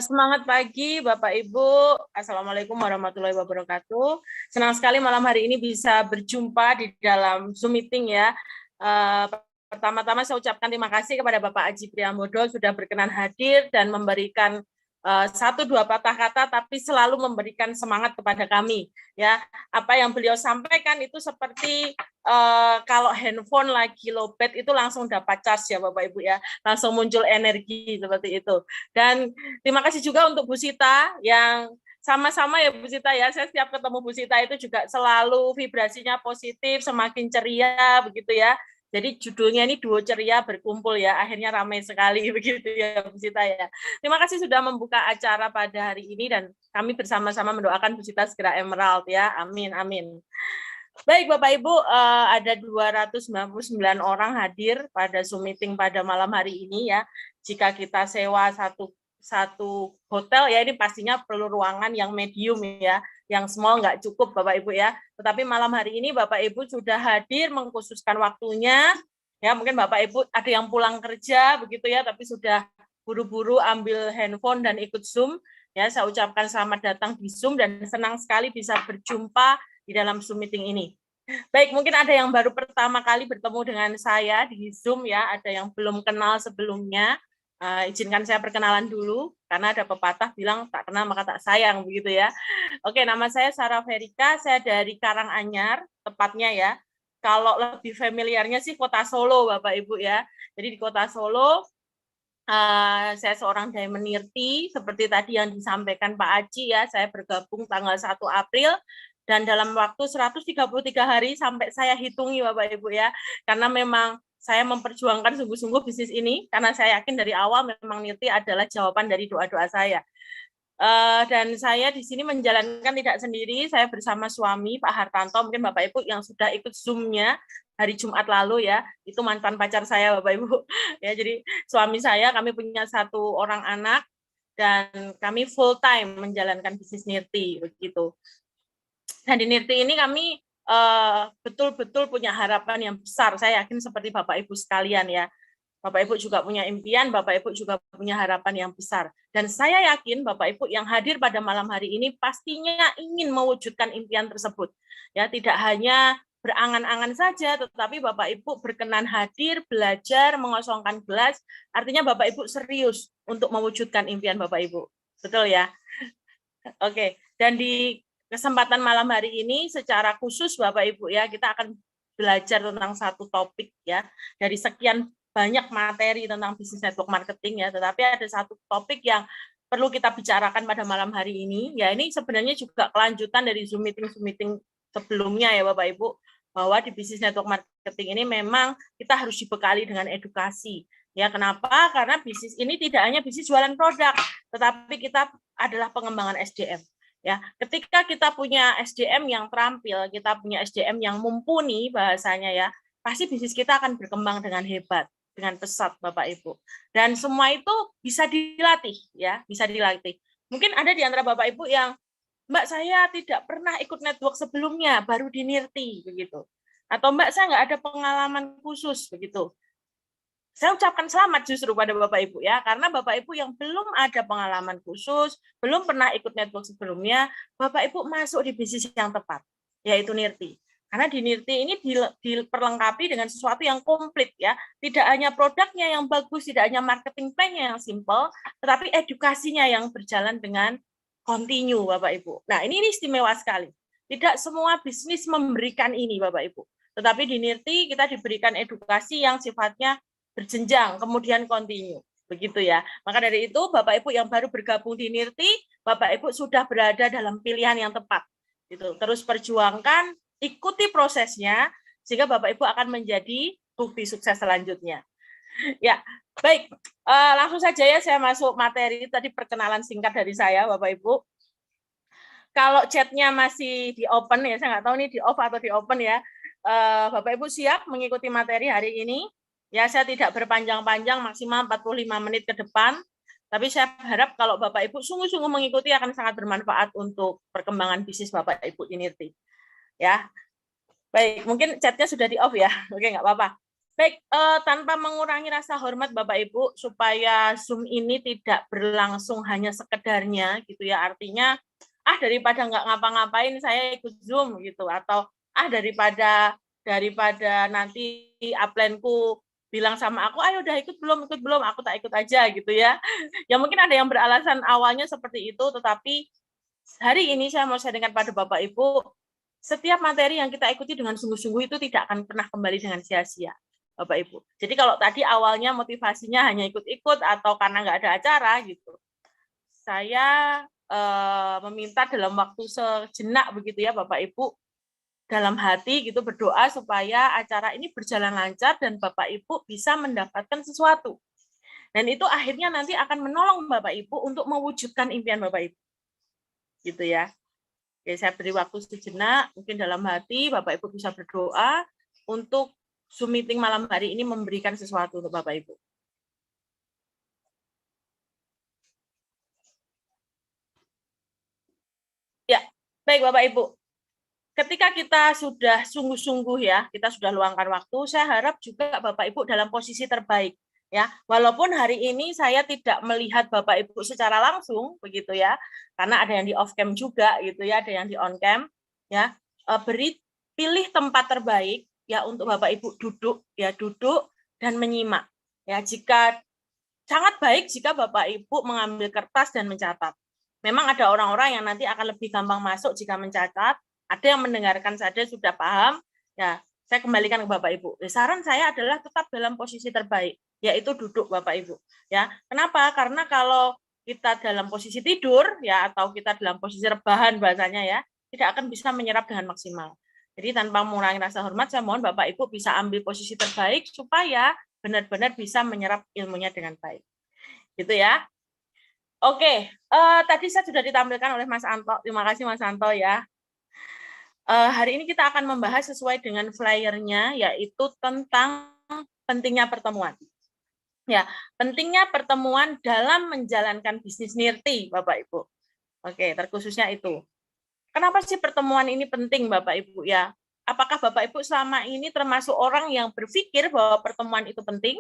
Semangat pagi Bapak Ibu. Assalamualaikum warahmatullahi wabarakatuh. Senang sekali malam hari ini bisa berjumpa di dalam Zoom meeting ya. Pertama-tama saya ucapkan terima kasih kepada Bapak Aji Priambodo sudah berkenan hadir dan memberikan satu dua patah kata tapi selalu memberikan semangat kepada kami ya. Apa yang beliau sampaikan itu seperti kalau handphone lagi lowbat itu langsung dapat charge ya Bapak Ibu ya, langsung muncul energi seperti itu. Dan terima kasih juga untuk Bu Sita yang sama-sama ya Bu Sita ya, saya setiap ketemu Bu Sita itu juga selalu vibrasinya positif, semakin ceria begitu ya. Jadi judulnya ini Duo Ceria Berkumpul ya, akhirnya ramai sekali begitu ya Bu Sita ya. Terima kasih sudah membuka acara pada hari ini dan kami bersama-sama mendoakan Bu Sita segera emerald ya, amin amin. Baik Bapak Ibu, ada 299 orang hadir pada Zoom meeting pada malam hari ini ya. Jika kita sewa satu hotel ya, ini pastinya perlu ruangan yang medium ya, yang small nggak cukup Bapak Ibu ya. Tetapi malam hari ini Bapak Ibu sudah hadir mengkhususkan waktunya ya. Mungkin Bapak Ibu ada yang pulang kerja begitu ya, tapi sudah buru-buru ambil handphone dan ikut Zoom ya. Saya ucapkan selamat datang di Zoom dan senang sekali bisa berjumpa di dalam Zoom meeting ini. Baik, mungkin ada yang baru pertama kali bertemu dengan saya di Zoom ya, ada yang belum kenal sebelumnya. Izinkan saya perkenalan dulu, karena ada pepatah bilang tak kenal maka tak sayang, begitu ya. Oke, nama saya Sarah Verika, saya dari Karanganyar, tepatnya ya. Kalau lebih familiarnya sih Kota Solo, Bapak Ibu ya. Jadi di Kota Solo, saya seorang Diamond Nirti, seperti tadi yang disampaikan Pak Aji ya, saya bergabung tanggal 1 April, dan dalam waktu 133 hari sampai saya hitungi Bapak Ibu ya, karena memang saya memperjuangkan sungguh-sungguh bisnis ini, karena saya yakin dari awal memang Nirti adalah jawaban dari doa-doa saya. Dan saya di sini menjalankan tidak sendiri, saya bersama suami Pak Hartanto, mungkin Bapak Ibu yang sudah ikut Zoom-nya hari Jumat lalu ya, itu mantan pacar saya Bapak Ibu. Ya, jadi suami saya, kami punya satu orang anak, dan kami full time menjalankan bisnis Nirti begitu. Dan di Nirti ini kami betul-betul punya harapan yang besar. Saya yakin seperti Bapak Ibu sekalian ya. Bapak Ibu juga punya impian, Bapak Ibu juga punya harapan yang besar. Dan saya yakin Bapak Ibu yang hadir pada malam hari ini pastinya ingin mewujudkan impian tersebut. Ya, tidak hanya berangan-angan saja, tetapi Bapak Ibu berkenan hadir, belajar, mengosongkan gelas, artinya Bapak Ibu serius untuk mewujudkan impian Bapak Ibu. Betul ya? Oke, dan di kesempatan malam hari ini secara khusus Bapak Ibu ya, kita akan belajar tentang satu topik ya, dari sekian banyak materi tentang bisnis network marketing ya, tetapi ada satu topik yang perlu kita bicarakan pada malam hari ini, ya ini sebenarnya juga kelanjutan dari Zoom meeting sebelumnya ya Bapak Ibu, bahwa di bisnis network marketing ini memang kita harus dibekali dengan edukasi. Ya, kenapa? Karena bisnis ini tidak hanya bisnis jualan produk, tetapi kita adalah pengembangan SDM. Ya, ketika kita punya SDM yang terampil, kita punya SDM yang mumpuni bahasanya ya, pasti bisnis kita akan berkembang dengan hebat, dengan pesat Bapak Ibu. Dan semua itu bisa dilatih ya, bisa dilatih. Mungkin ada di antara Bapak Ibu yang Mbak saya tidak pernah ikut network sebelumnya, baru di Nirti begitu. Atau Mbak saya nggak ada pengalaman khusus begitu. Saya ucapkan selamat justru pada Bapak Ibu ya, karena Bapak Ibu yang belum ada pengalaman khusus, belum pernah ikut network sebelumnya, Bapak Ibu masuk di bisnis yang tepat, yaitu Nirti. Karena di Nirti ini diperlengkapi dengan sesuatu yang komplit ya, tidak hanya produknya yang bagus, tidak hanya marketing plan-nya yang simple, tetapi edukasinya yang berjalan dengan continue Bapak Ibu. Nah, ini istimewa sekali. Tidak semua bisnis memberikan ini Bapak Ibu. Tetapi di Nirti kita diberikan edukasi yang sifatnya berjenjang, kemudian continue. Begitu ya. Maka dari itu, Bapak Ibu yang baru bergabung di Nirti, Bapak Ibu sudah berada dalam pilihan yang tepat. Gitu. Terus perjuangkan, ikuti prosesnya, sehingga Bapak Ibu akan menjadi bukti sukses selanjutnya. Ya, baik. Langsung saja ya saya masuk materi. Tadi perkenalan singkat dari saya, Bapak Ibu. Kalau chatnya masih di open ya, saya nggak tahu nih di off atau di open ya. Bapak Ibu siap mengikuti materi hari ini? Ya, saya tidak berpanjang-panjang, maksimal 45 menit ke depan. Tapi saya harap kalau Bapak Ibu sungguh-sungguh mengikuti akan sangat bermanfaat untuk perkembangan bisnis Bapak Ibu di Nirti. Ya, baik. Mungkin chatnya sudah di off ya. Oke, nggak apa-apa. Baik, tanpa mengurangi rasa hormat Bapak Ibu, supaya Zoom ini tidak berlangsung hanya sekedarnya gitu ya, artinya daripada nggak ngapa-ngapain saya ikut Zoom gitu, atau daripada nanti upline-ku bilang sama aku, ayo udah ikut belum, aku tak ikut aja gitu ya. Ya mungkin ada yang beralasan awalnya seperti itu, tetapi hari ini saya mau sharingkan pada Bapak Ibu, setiap materi yang kita ikuti dengan sungguh-sungguh itu tidak akan pernah kembali dengan sia-sia. Bapak Ibu. Jadi kalau tadi awalnya motivasinya hanya ikut-ikut atau karena nggak ada acara gitu, saya meminta dalam waktu sejenak begitu ya Bapak Ibu, dalam hati gitu berdoa supaya acara ini berjalan lancar dan Bapak Ibu bisa mendapatkan sesuatu. Dan itu akhirnya nanti akan menolong Bapak Ibu untuk mewujudkan impian Bapak Ibu. Gitu ya. Oke, saya beri waktu sejenak, mungkin dalam hati Bapak Ibu bisa berdoa untuk Zoom meeting malam hari ini memberikan sesuatu untuk Bapak Ibu. Ya, baik Bapak Ibu. Ketika kita sudah sungguh-sungguh ya, kita sudah luangkan waktu, saya harap juga Bapak Ibu dalam posisi terbaik. Ya, walaupun hari ini saya tidak melihat Bapak Ibu secara langsung, begitu ya, karena ada yang di off cam juga, gitu ya, ada yang di on cam, ya, pilih tempat terbaik ya untuk Bapak Ibu duduk dan menyimak. Ya, sangat baik jika Bapak Ibu mengambil kertas dan mencatat. Memang ada orang-orang yang nanti akan lebih gampang masuk jika mencatat, ada yang mendengarkan saja sudah paham. Ya, saya kembalikan ke Bapak Ibu. Saran saya adalah tetap dalam posisi terbaik, yaitu duduk Bapak Ibu. Ya, kenapa? Karena kalau kita dalam posisi tidur ya atau kita dalam posisi rebahan bahasanya ya, tidak akan bisa menyerap dengan maksimal. Jadi tanpa mengurangi rasa hormat, saya mohon Bapak Ibu bisa ambil posisi terbaik supaya benar-benar bisa menyerap ilmunya dengan baik. Gitu ya. Oke, tadi saya sudah ditampilkan oleh Mas Anto. Terima kasih Mas Anto ya. Hari ini kita akan membahas sesuai dengan flyernya, yaitu tentang pentingnya pertemuan. Ya, pentingnya pertemuan dalam menjalankan bisnis nirti, Bapak Ibu. Oke, terkhususnya itu. Kenapa sih pertemuan ini penting, Bapak Ibu ya? Apakah Bapak Ibu selama ini termasuk orang yang berpikir bahwa pertemuan itu penting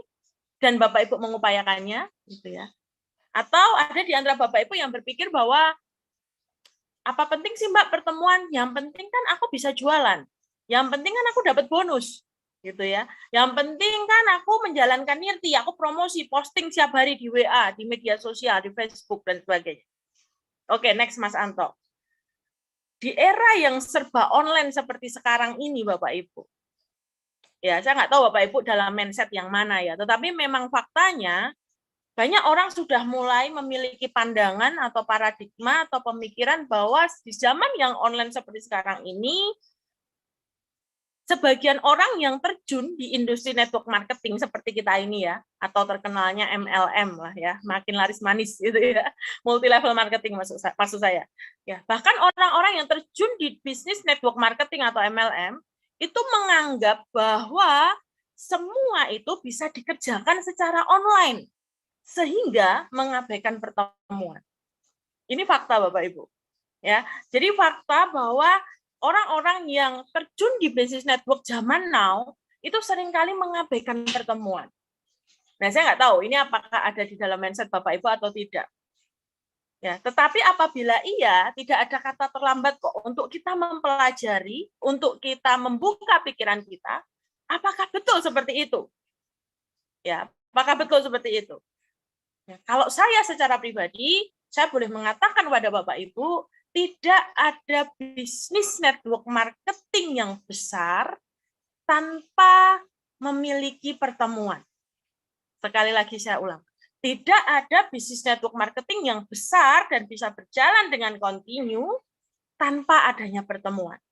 dan Bapak Ibu mengupayakannya, gitu ya? Atau ada di antara Bapak Ibu yang berpikir bahwa apa penting sih Mbak pertemuan? Yang penting kan aku bisa jualan. Yang penting kan aku dapat bonus, gitu ya. Yang penting kan aku menjalankan nirti, aku promosi, posting setiap hari di WA, di media sosial, di Facebook dan sebagainya. Oke, next Mas Anto. Di era yang serba online seperti sekarang ini, Bapak Ibu, ya saya nggak tahu Bapak Ibu dalam mindset yang mana ya, tetapi memang faktanya banyak orang sudah mulai memiliki pandangan atau paradigma atau pemikiran bahwa di zaman yang online seperti sekarang ini, sebagian orang yang terjun di industri network marketing seperti kita ini ya, atau terkenalnya MLM lah ya, makin laris manis gitu ya, multi level marketing maksud saya. Ya, bahkan orang-orang yang terjun di bisnis network marketing atau MLM itu menganggap bahwa semua itu bisa dikerjakan secara online sehingga mengabaikan pertemuan. Ini fakta Bapak Ibu. Ya, jadi fakta bahwa orang-orang yang terjun di bisnis network zaman now itu seringkali mengabaikan pertemuan. Nah, saya nggak tahu ini apakah ada di dalam mindset Bapak Ibu atau tidak. Ya, tetapi apabila iya, tidak ada kata terlambat kok untuk kita mempelajari, untuk kita membuka pikiran kita, apakah betul seperti itu? Ya, apakah betul seperti itu? Ya, kalau saya secara pribadi, saya boleh mengatakan kepada Bapak Ibu, tidak ada bisnis network marketing yang besar tanpa memiliki pertemuan. Sekali lagi saya ulang, tidak ada bisnis network marketing yang besar dan bisa berjalan dengan kontinu tanpa adanya pertemuan.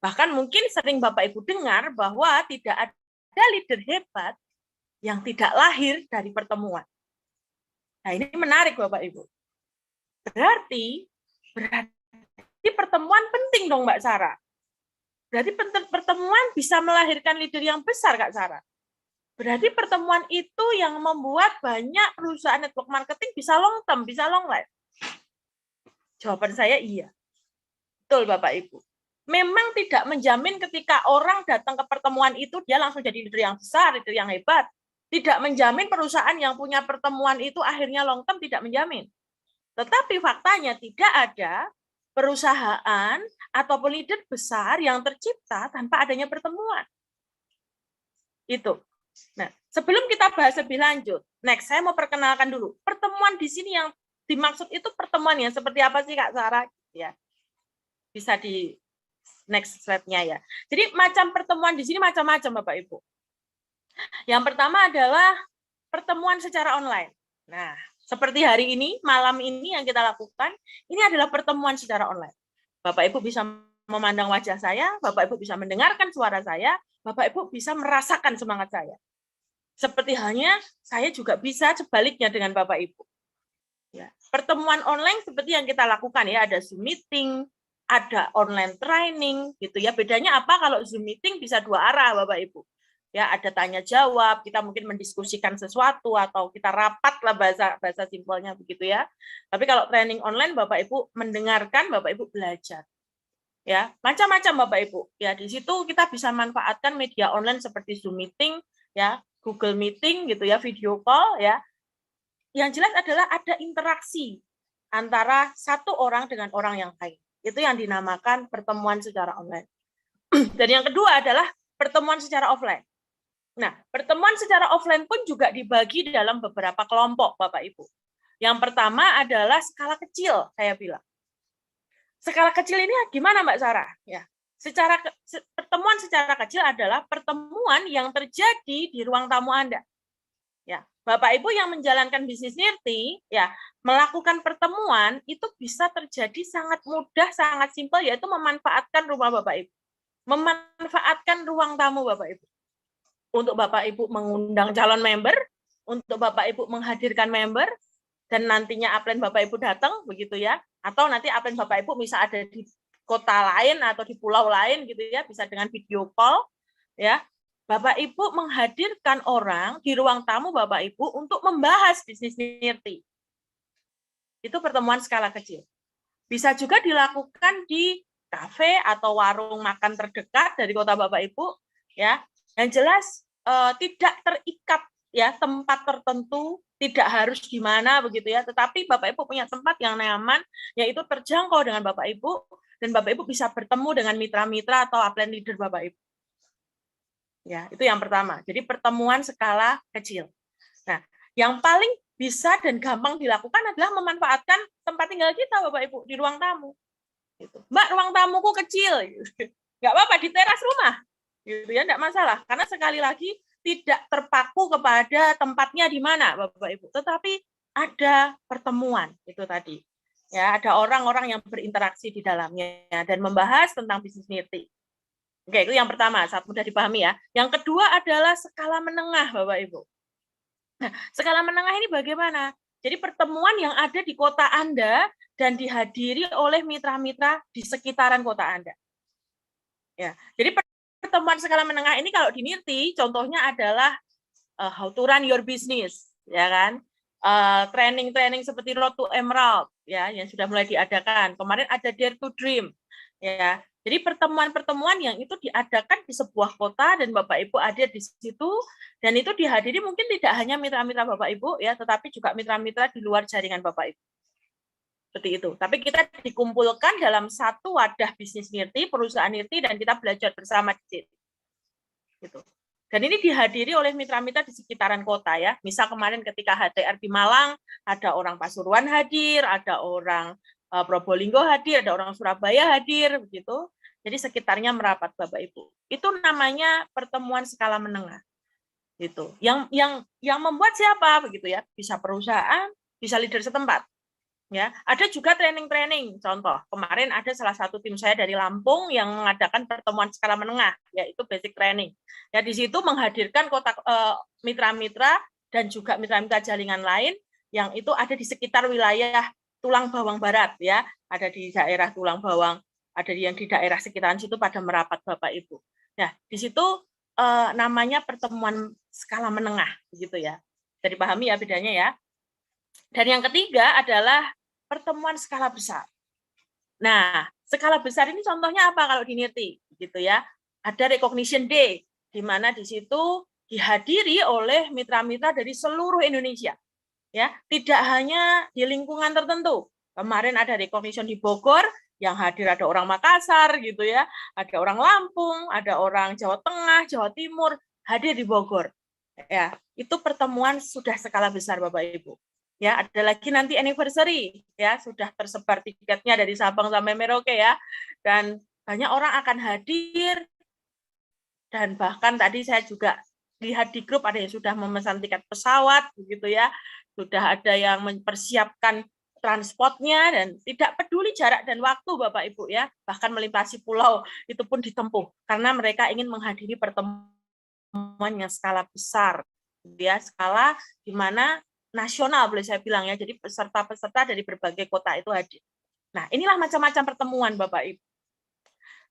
Bahkan mungkin sering Bapak Ibu dengar bahwa tidak ada leader hebat yang tidak lahir dari pertemuan. Nah, ini menarik Bapak Ibu. Berarti pertemuan penting dong Mbak Sarah. Berarti pertemuan bisa melahirkan leader yang besar Kak Sarah. Berarti pertemuan itu yang membuat banyak perusahaan network marketing bisa long term, bisa long life. Jawaban saya iya. Betul Bapak Ibu. memang tidak menjamin ketika orang datang ke pertemuan itu dia langsung jadi leader yang besar, leader yang hebat. Tidak menjamin perusahaan yang punya pertemuan itu akhirnya long term, tidak menjamin. Tetapi faktanya tidak ada perusahaan ataupun leader besar yang tercipta tanpa adanya pertemuan. Itu. Nah, sebelum kita bahas lebih lanjut, next saya mau perkenalkan dulu. Pertemuan di sini yang dimaksud itu pertemuan yang seperti apa sih Kak Sarah? Ya. Bisa di next slide-nya ya. Jadi macam pertemuan di sini macam-macam Bapak Ibu. Yang pertama adalah pertemuan secara online. Nah, seperti hari ini, malam ini yang kita lakukan, ini adalah pertemuan secara online. Bapak Ibu bisa memandang wajah saya, Bapak Ibu bisa mendengarkan suara saya, Bapak Ibu bisa merasakan semangat saya. Seperti halnya saya juga bisa sebaliknya dengan Bapak Ibu. Ya. Pertemuan online seperti yang kita lakukan ya, ada Zoom meeting, ada online training gitu ya. Bedanya apa kalau Zoom meeting bisa dua arah Bapak Ibu. Ya, ada tanya jawab, kita mungkin mendiskusikan sesuatu atau kita rapat lah bahasa simpelnya begitu ya. Tapi kalau training online Bapak Ibu mendengarkan, Bapak Ibu belajar. Ya, macam-macam Bapak Ibu. Ya, di situ kita bisa manfaatkan media online seperti Zoom meeting ya, Google Meeting gitu ya, video call ya. Yang jelas adalah ada interaksi antara satu orang dengan orang yang lain. Itu yang dinamakan pertemuan secara online. Dan yang kedua adalah pertemuan secara offline. Nah, pertemuan secara offline pun juga dibagi dalam beberapa kelompok, Bapak Ibu. Yang pertama adalah skala kecil, saya bilang. Skala kecil ini gimana, Mbak Sarah? Ya, pertemuan secara kecil adalah pertemuan yang terjadi di ruang tamu Anda. Ya, Bapak Ibu yang menjalankan bisnis nirti, ya, melakukan pertemuan itu bisa terjadi sangat mudah, sangat simpel, yaitu memanfaatkan rumah Bapak Ibu, memanfaatkan ruang tamu Bapak Ibu. Untuk Bapak Ibu mengundang calon member, untuk Bapak Ibu menghadirkan member, dan nantinya upline Bapak Ibu datang, begitu ya, atau nanti upline Bapak Ibu bisa ada di kota lain atau di pulau lain, gitu ya, bisa dengan video call, ya, Bapak Ibu menghadirkan orang di ruang tamu Bapak Ibu untuk membahas bisnis nirti. Itu pertemuan skala kecil. Bisa juga dilakukan di kafe atau warung makan terdekat dari kota Bapak Ibu, ya. Yang jelas tidak terikat ya tempat tertentu, tidak harus di mana begitu ya, tetapi Bapak Ibu punya tempat yang nyaman, yaitu terjangkau dengan Bapak Ibu, dan Bapak Ibu bisa bertemu dengan mitra-mitra atau upline leader Bapak Ibu. Ya, itu yang pertama. Jadi pertemuan skala kecil. Nah, yang paling bisa dan gampang dilakukan adalah memanfaatkan tempat tinggal kita Bapak Ibu di ruang tamu. Gitu. Mbak, ruang tamuku kecil. Nggak apa-apa, di teras rumah. Gitu ya, enggak masalah, karena sekali lagi tidak terpaku kepada tempatnya di mana Bapak Ibu, tetapi ada pertemuan itu tadi. Ya, ada orang-orang yang berinteraksi di dalamnya dan membahas tentang bisnis nirti. Oke, itu yang pertama, sangat mudah dipahami ya. Yang kedua adalah skala menengah Bapak Ibu. Nah, skala menengah ini bagaimana? Jadi pertemuan yang ada di kota Anda dan dihadiri oleh mitra-mitra di sekitaran kota Anda. Ya, jadi pertemuan skala menengah ini kalau di nirti contohnya adalah how to run your business, ya kan? Training-training seperti Road to Emerald, ya, yang sudah mulai diadakan. Kemarin ada Dare to Dream, ya. Jadi pertemuan-pertemuan yang itu diadakan di sebuah kota dan Bapak Ibu ada di situ, dan itu dihadiri mungkin tidak hanya mitra-mitra Bapak Ibu, ya, tetapi juga mitra-mitra di luar jaringan Bapak Ibu. Seperti itu. Tapi kita dikumpulkan dalam satu wadah bisnis nirti, perusahaan nirti, dan kita belajar bersama di situ. Gitu. Dan ini dihadiri oleh mitra-mitra di sekitaran kota ya. Misal kemarin ketika HTR di Malang, ada orang Pasuruan hadir, ada orang Probolinggo hadir, ada orang Surabaya hadir, begitu. Jadi sekitarnya merapat Bapak Ibu. Itu namanya pertemuan skala menengah. Gitu. Yang membuat siapa begitu ya? Bisa perusahaan, bisa leader setempat. Ya, ada juga training-training. Contoh, kemarin ada salah satu tim saya dari Lampung yang mengadakan pertemuan skala menengah, yaitu basic training. Ya, di situ menghadirkan mitra-mitra dan juga mitra-mitra jaringan lain yang itu ada di sekitar wilayah Tulang Bawang Barat, ya, ada di daerah Tulang Bawang, ada yang di daerah sekitaran situ pada merapat Bapak Ibu. Nah, di situ namanya pertemuan skala menengah, begitu ya. Jadi pahami ya bedanya ya. Dan yang ketiga adalah pertemuan skala besar. Nah, Skala besar ini contohnya apa kalau di NIRTI gitu ya. Ada Recognition Day di mana di situ dihadiri oleh mitra-mitra dari seluruh Indonesia. Ya, tidak hanya di lingkungan tertentu. Kemarin ada recognition di Bogor, yang hadir ada orang Makassar gitu ya, ada orang Lampung, ada orang Jawa Tengah, Jawa Timur, hadir di Bogor. Ya, itu pertemuan sudah skala besar Bapak Ibu. Ya, ada lagi nanti anniversary ya, sudah tersebar tiketnya dari Sabang sampai Merauke ya. Dan banyak orang akan hadir, dan bahkan tadi saya juga lihat di grup ada yang sudah memesan tiket pesawat begitu ya. Sudah ada yang mempersiapkan transportnya dan tidak peduli jarak dan waktu Bapak Ibu ya, bahkan melintasi pulau itu pun ditempuh karena mereka ingin menghadiri pertemuan yang skala besar, ya skala di mana nasional boleh saya bilang ya, jadi peserta-peserta dari berbagai kota itu hadir. Nah inilah macam-macam pertemuan Bapak Ibu.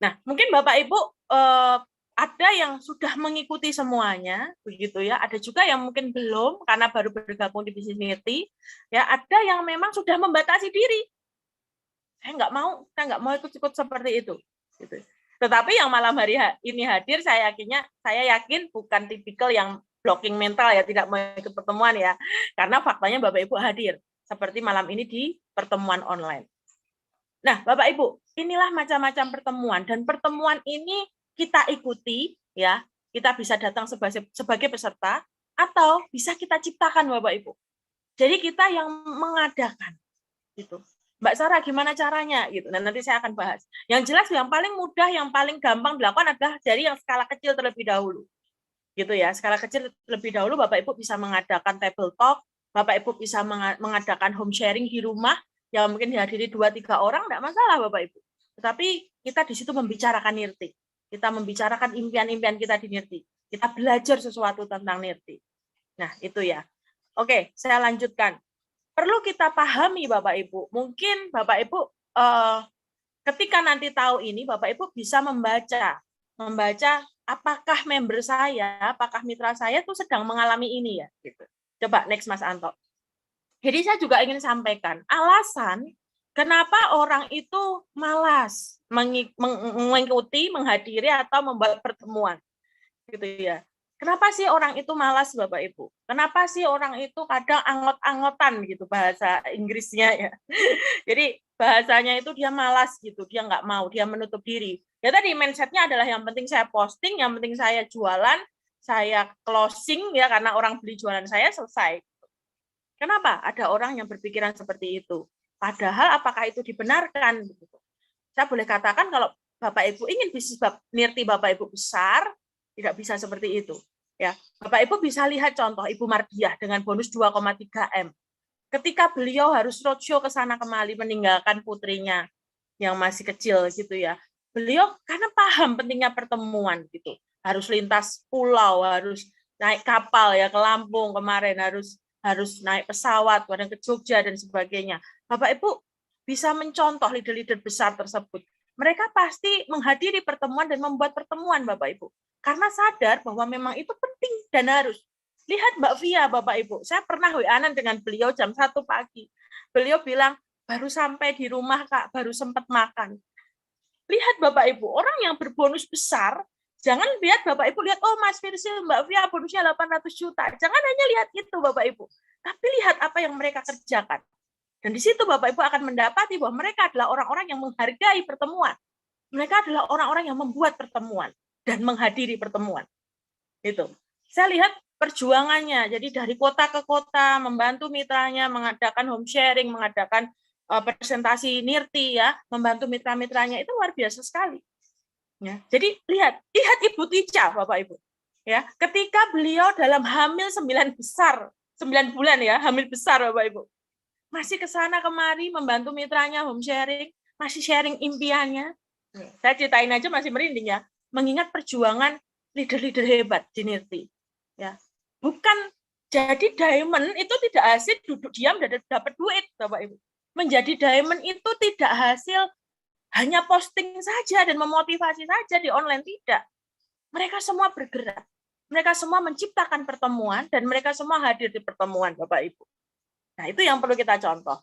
Nah mungkin Bapak Ibu ada yang sudah mengikuti semuanya, begitu ya. Ada juga yang mungkin belum karena baru bergabung di bisnis NIRTI. Ya, ada yang memang sudah membatasi diri. Saya nggak mau ikut-ikut seperti itu. Gitu. Tetapi yang malam hari ini hadir, saya yakin bukan tipikal yang blocking mental ya, tidak mau ikut pertemuan ya. Karena faktanya Bapak Ibu hadir seperti malam ini di pertemuan online. Nah, Bapak Ibu, inilah macam-macam pertemuan dan pertemuan ini kita ikuti ya, kita bisa datang sebagai peserta atau bisa kita ciptakan Bapak Ibu. Jadi kita yang mengadakan gitu. Mbak Sarah gimana caranya gitu. Nah, nanti saya akan bahas. Yang jelas yang paling mudah, yang paling gampang dilakukan adalah dari yang skala kecil terlebih dahulu. Gitu ya, skala kecil terlebih dahulu Bapak Ibu bisa mengadakan table talk, Bapak Ibu bisa mengadakan home sharing di rumah yang mungkin dihadiri 2-3 orang, enggak masalah Bapak Ibu. Tetapi kita di situ membicarakan NIRTI. Kita membicarakan impian-impian kita di NIRTI. Kita belajar sesuatu tentang NIRTI. Nah, itu ya. Oke, saya lanjutkan. Perlu kita pahami Bapak Ibu. Mungkin Bapak Ibu ketika nanti tahu ini, Bapak Ibu bisa membaca apakah member saya, apakah mitra saya itu sedang mengalami ini ya. Gitu. Coba next Mas Anto. Jadi saya juga ingin sampaikan alasan kenapa orang itu malas mengikuti, menghadiri atau membuat pertemuan, gitu ya. Kenapa sih orang itu malas, Bapak Ibu? Kenapa sih orang itu kadang angot-angotan gitu bahasa Inggrisnya ya? Jadi bahasanya itu dia malas gitu, dia nggak mau, dia menutup diri. Ya tadi mindsetnya adalah yang penting saya posting, yang penting saya jualan, saya closing ya karena orang beli jualan saya selesai. Kenapa ada orang yang berpikiran seperti itu? Padahal apakah itu dibenarkan? Saya boleh katakan kalau Bapak Ibu ingin bisnis NIRTI Bapak Ibu besar, tidak bisa seperti itu. Ya, Bapak Ibu bisa lihat contoh Ibu Mardiah dengan bonus 2,3 M. Ketika beliau harus roadshow ke sana kemari meninggalkan putrinya yang masih kecil gitu ya. Beliau karena paham pentingnya pertemuan gitu. Harus lintas pulau, harus naik kapal ya ke Lampung kemarin, harus naik pesawat, kadang ke Jogja dan sebagainya. Bapak Ibu bisa mencontoh leader-leader besar tersebut. Mereka pasti menghadiri pertemuan dan membuat pertemuan Bapak Ibu. Karena sadar bahwa memang itu penting dan harus. Lihat Mbak Via Bapak Ibu, saya pernah WA-an dengan beliau jam 1 pagi. Beliau bilang, baru sampai di rumah Kak, baru sempat makan. Lihat Bapak Ibu, orang yang berbonus besar, jangan lihat Bapak Ibu, lihat, oh Mas Firsil, Mbak Via bonusnya 800 juta. Jangan hanya lihat itu Bapak Ibu, tapi lihat apa yang mereka kerjakan. Dan di situ Bapak Ibu akan mendapati bahwa mereka adalah orang-orang yang menghargai pertemuan. Mereka adalah orang-orang yang membuat pertemuan dan menghadiri pertemuan. Itu. Saya lihat perjuangannya, jadi dari kota ke kota, membantu mitranya, mengadakan home sharing, mengadakan presentasi NIRTI, ya, membantu mitra-mitranya, itu luar biasa sekali. Ya, jadi lihat Ibu Tica, Bapak Ibu. Ya, ketika beliau dalam hamil 9 bulan ya, hamil besar Bapak Ibu. Masih ke sana kemari membantu mitranya home sharing, masih sharing impiannya. Saya ceritain aja masih merinding ya, mengingat perjuangan leader-leader hebat di NIRTI. Ya. Bukan jadi diamond itu tidak hasil duduk diam dan dapat duit, Bapak Ibu. Menjadi diamond itu tidak hasil hanya posting saja dan memotivasi saja di online, tidak. Mereka semua bergerak. Mereka semua menciptakan pertemuan dan mereka semua hadir di pertemuan, Bapak Ibu. Nah, itu yang perlu kita contoh.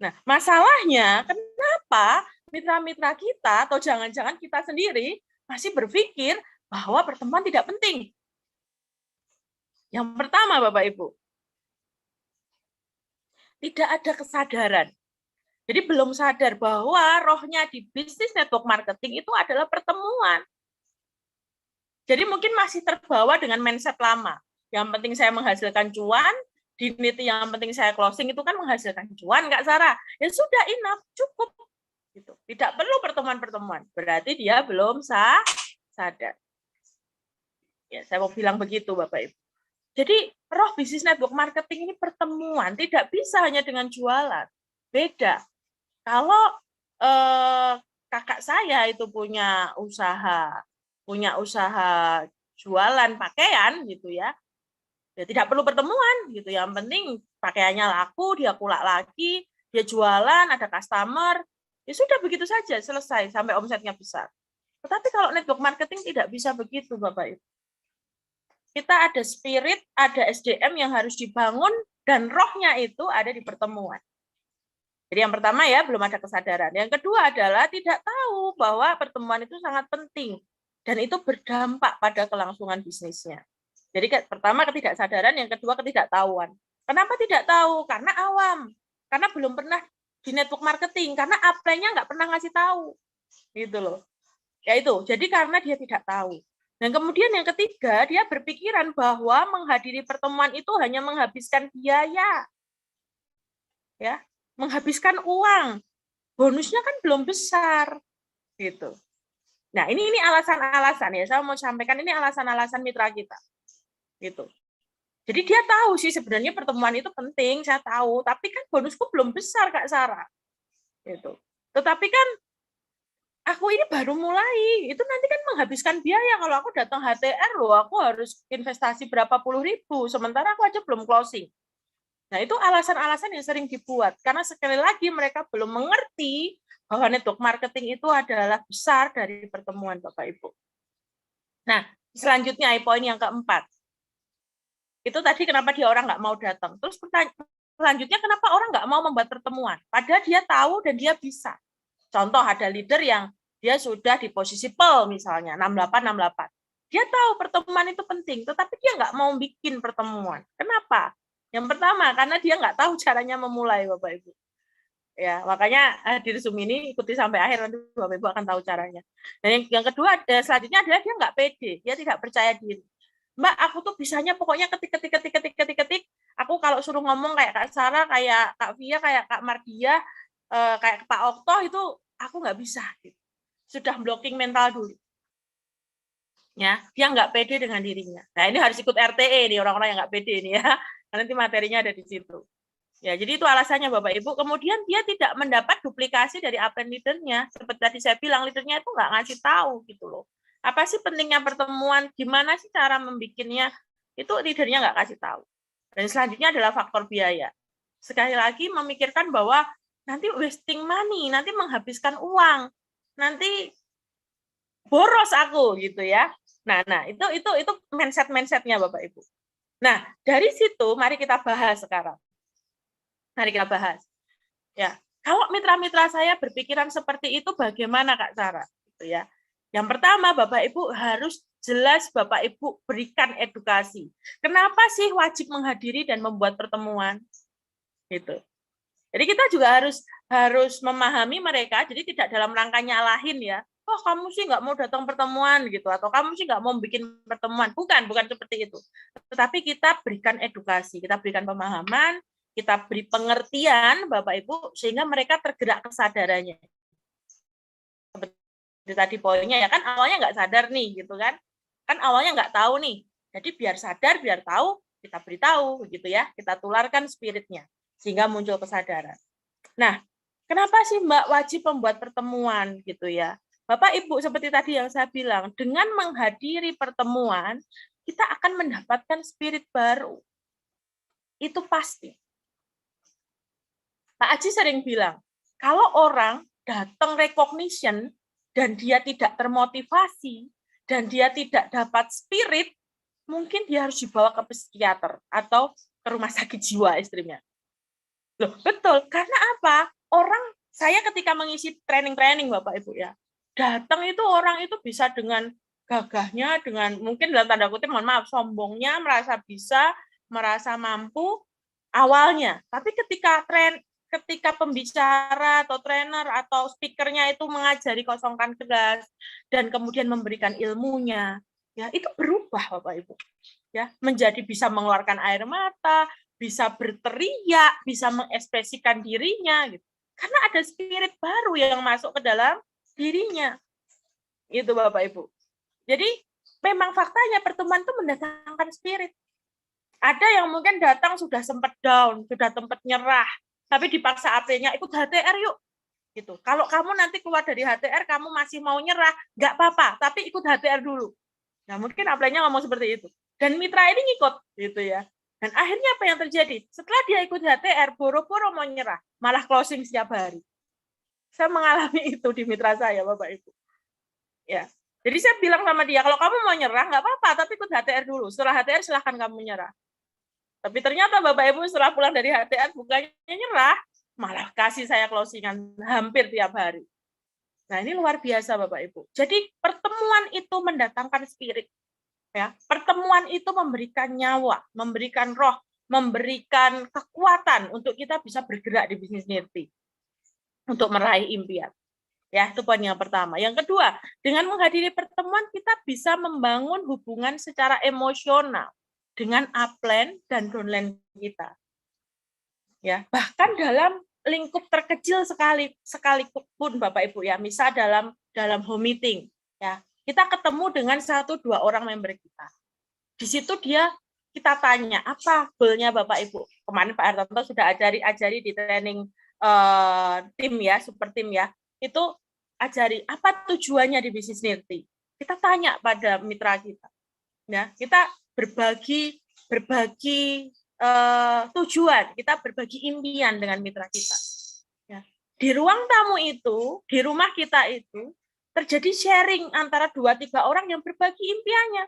Nah, masalahnya kenapa mitra-mitra kita atau jangan-jangan kita sendiri masih berpikir bahwa pertemuan tidak penting. Yang pertama, Bapak Ibu, tidak ada kesadaran. Jadi belum sadar bahwa rohnya di bisnis network marketing itu adalah pertemuan. Jadi mungkin masih terbawa dengan mindset lama. Yang penting saya menghasilkan cuan, dignity yang penting saya closing itu kan menghasilkan cuan, Kak Sarah. Ya sudah, enough, cukup. Gitu. Tidak perlu pertemuan-pertemuan. Berarti dia belum sadar. Ya, saya mau bilang begitu, Bapak Ibu. Jadi roh bisnis network marketing ini pertemuan, tidak bisa hanya dengan jualan. Beda. Kalau kakak saya itu punya usaha jualan pakaian gitu ya, ya tidak perlu pertemuan gitu. Yang penting pakaiannya laku, dia kulak lagi, dia jualan, ada customer, ya sudah begitu saja, selesai sampai omsetnya besar. Tetapi kalau network marketing tidak bisa begitu, Bapak Ibu. Kita ada spirit, ada SDM yang harus dibangun, dan rohnya itu ada di pertemuan. Jadi yang pertama ya, belum ada kesadaran. Yang kedua adalah tidak tahu bahwa pertemuan itu sangat penting. Dan itu berdampak pada kelangsungan bisnisnya. Jadi pertama ketidaksadaran, yang kedua ketidaktahuan. Kenapa tidak tahu? Karena awam. Karena belum pernah di network marketing. Karena upline-nya nggak pernah ngasih tahu. Gitu loh. Ya itu, jadi karena dia tidak tahu. Dan kemudian yang ketiga, dia berpikiran bahwa menghadiri pertemuan itu hanya menghabiskan biaya. Ya, menghabiskan uang, bonusnya kan belum besar, gitu. Nah, ini alasan-alasan ya, saya mau sampaikan ini alasan-alasan mitra kita, gitu. Jadi dia tahu sih sebenarnya pertemuan itu penting, saya tahu, tapi kan bonusku belum besar, Kak Sarah, gitu. Tetapi kan aku ini baru mulai, itu nanti kan menghabiskan biaya. Kalau aku datang HTR loh, aku harus investasi berapa puluh ribu, sementara aku aja belum closing. Nah, itu alasan-alasan yang sering dibuat. Karena sekali lagi mereka belum mengerti bahwa network marketing itu adalah besar dari pertemuan, Bapak Ibu. Nah, selanjutnya poin yang keempat. Itu tadi kenapa dia orang nggak mau datang. Terus selanjutnya kenapa orang nggak mau membuat pertemuan. Padahal dia tahu dan dia bisa. Contoh ada leader yang dia sudah di posisi PEL misalnya, 68. Dia tahu pertemuan itu penting, tetapi dia nggak mau bikin pertemuan. Kenapa? Yang pertama, karena dia nggak tahu caranya memulai, Bapak Ibu. Ya, makanya di Zoom ini ikuti sampai akhir, nanti Bapak Ibu akan tahu caranya. Dan yang kedua, selanjutnya adalah dia nggak pede, dia tidak percaya diri. Mbak, aku tuh bisanya pokoknya ketik. Aku kalau suruh ngomong kayak Kak Sarah, kayak Kak Via, kayak Kak Mardia, kayak Pak Okto, itu aku nggak bisa. Sudah blocking mental dulu. Ya, dia nggak pede dengan dirinya. Nah, ini harus ikut RTE nih, orang-orang yang nggak pede nih ya. Nanti materinya ada di situ. Ya, jadi itu alasannya Bapak Ibu. Kemudian dia tidak mendapat duplikasi dari upline leadernya. Seperti tadi saya bilang, leadernya itu nggak ngasih tahu gitu loh. Apa sih pentingnya pertemuan? Gimana sih cara membikinnya? Itu leadernya nggak kasih tahu. Dan selanjutnya adalah faktor biaya. Sekali lagi memikirkan bahwa nanti wasting money, nanti menghabiskan uang, nanti boros aku gitu ya. Nah, itu mindsetnya Bapak Ibu. Nah, dari situ mari kita bahas sekarang. Mari kita bahas. Ya, kalau mitra-mitra saya berpikiran seperti itu bagaimana Kak Sarah? Gitu ya. Yang pertama, Bapak Ibu harus jelas Bapak Ibu berikan edukasi. Kenapa sih wajib menghadiri dan membuat pertemuan? Gitu. Jadi kita juga harus memahami mereka, jadi tidak dalam rangka nyalahin ya. Oh, kamu sih nggak mau datang pertemuan gitu, atau kamu sih nggak mau bikin pertemuan. Bukan seperti itu. Tetapi kita berikan edukasi, kita berikan pemahaman, kita beri pengertian Bapak Ibu sehingga mereka tergerak kesadarannya. Seperti tadi poinnya ya kan awalnya nggak sadar nih gitu kan. Kan awalnya nggak tahu nih. Jadi biar sadar, biar tahu, kita beritahu gitu ya. Kita tularkan spiritnya sehingga muncul kesadaran. Nah, kenapa sih Mbak wajib membuat pertemuan gitu ya? Bapak Ibu seperti tadi yang saya bilang, dengan menghadiri pertemuan, kita akan mendapatkan spirit baru. Itu pasti. Pak Aji sering bilang, kalau orang datang recognition dan dia tidak termotivasi dan dia tidak dapat spirit, mungkin dia harus dibawa ke psikiater atau ke rumah sakit jiwa ekstrimnya. Loh, betul. Karena apa? Orang Saya ketika mengisi training Bapak Ibu ya, datang itu orang itu bisa dengan gagahnya, dengan mungkin dalam tanda kutip, mohon maaf, sombongnya, merasa bisa, merasa mampu awalnya. Tapi ketika pembicara atau trainer atau speakernya itu mengajari kosongkan gelas dan kemudian memberikan ilmunya, ya itu berubah Bapak Ibu. Ya, menjadi bisa mengeluarkan air mata, bisa berteriak, bisa mengekspresikan dirinya gitu. Karena ada spirit baru yang masuk ke dalam dirinya. Itu Bapak Ibu. Jadi memang faktanya pertemuan itu mendatangkan spirit. Ada yang mungkin datang sudah sempat down, sudah sempat nyerah, tapi dipaksa AP-nya ikut HTR yuk. Gitu. Kalau kamu nanti keluar dari HTR, kamu masih mau nyerah, nggak apa-apa, tapi ikut HTR dulu. Nah, mungkin AP-nya ngomong seperti itu. Dan mitra ini ngikut, gitu ya. Dan akhirnya apa yang terjadi? Setelah dia ikut HTR, boro-boro mau nyerah, malah closing setiap hari. Saya mengalami itu di mitra saya, Bapak Ibu. Ya, jadi saya bilang sama dia, kalau kamu mau nyerah, nggak apa-apa, tapi ikut HTR dulu. Setelah HTR, silahkan kamu nyerah. Tapi ternyata Bapak Ibu setelah pulang dari HTR, bukannya nyerah, malah kasih saya closingan hampir tiap hari. Nah, ini luar biasa Bapak Ibu. Jadi pertemuan itu mendatangkan spirit. Ya, pertemuan itu memberikan nyawa, memberikan roh, memberikan kekuatan untuk kita bisa bergerak di bisnis nirti untuk meraih impian. Ya, itu poin yang pertama. Yang kedua, dengan menghadiri pertemuan kita bisa membangun hubungan secara emosional dengan upline dan downline kita. Ya, bahkan dalam lingkup terkecil sekalipun Bapak Ibu ya, misal dalam home meeting ya. Kita ketemu dengan 1-2 orang member kita. Di situ kita tanya, apa goalnya Bapak Ibu? Kemarin Pak Hartanto sudah ajari di training tim ya, super tim ya. Itu ajari, apa tujuannya di bisnis nirti? Kita tanya pada mitra kita. Ya, kita berbagi tujuan, kita berbagi impian dengan mitra kita. Ya. Di ruang tamu itu, di rumah kita itu, terjadi sharing antara 2-3 orang yang berbagi impiannya.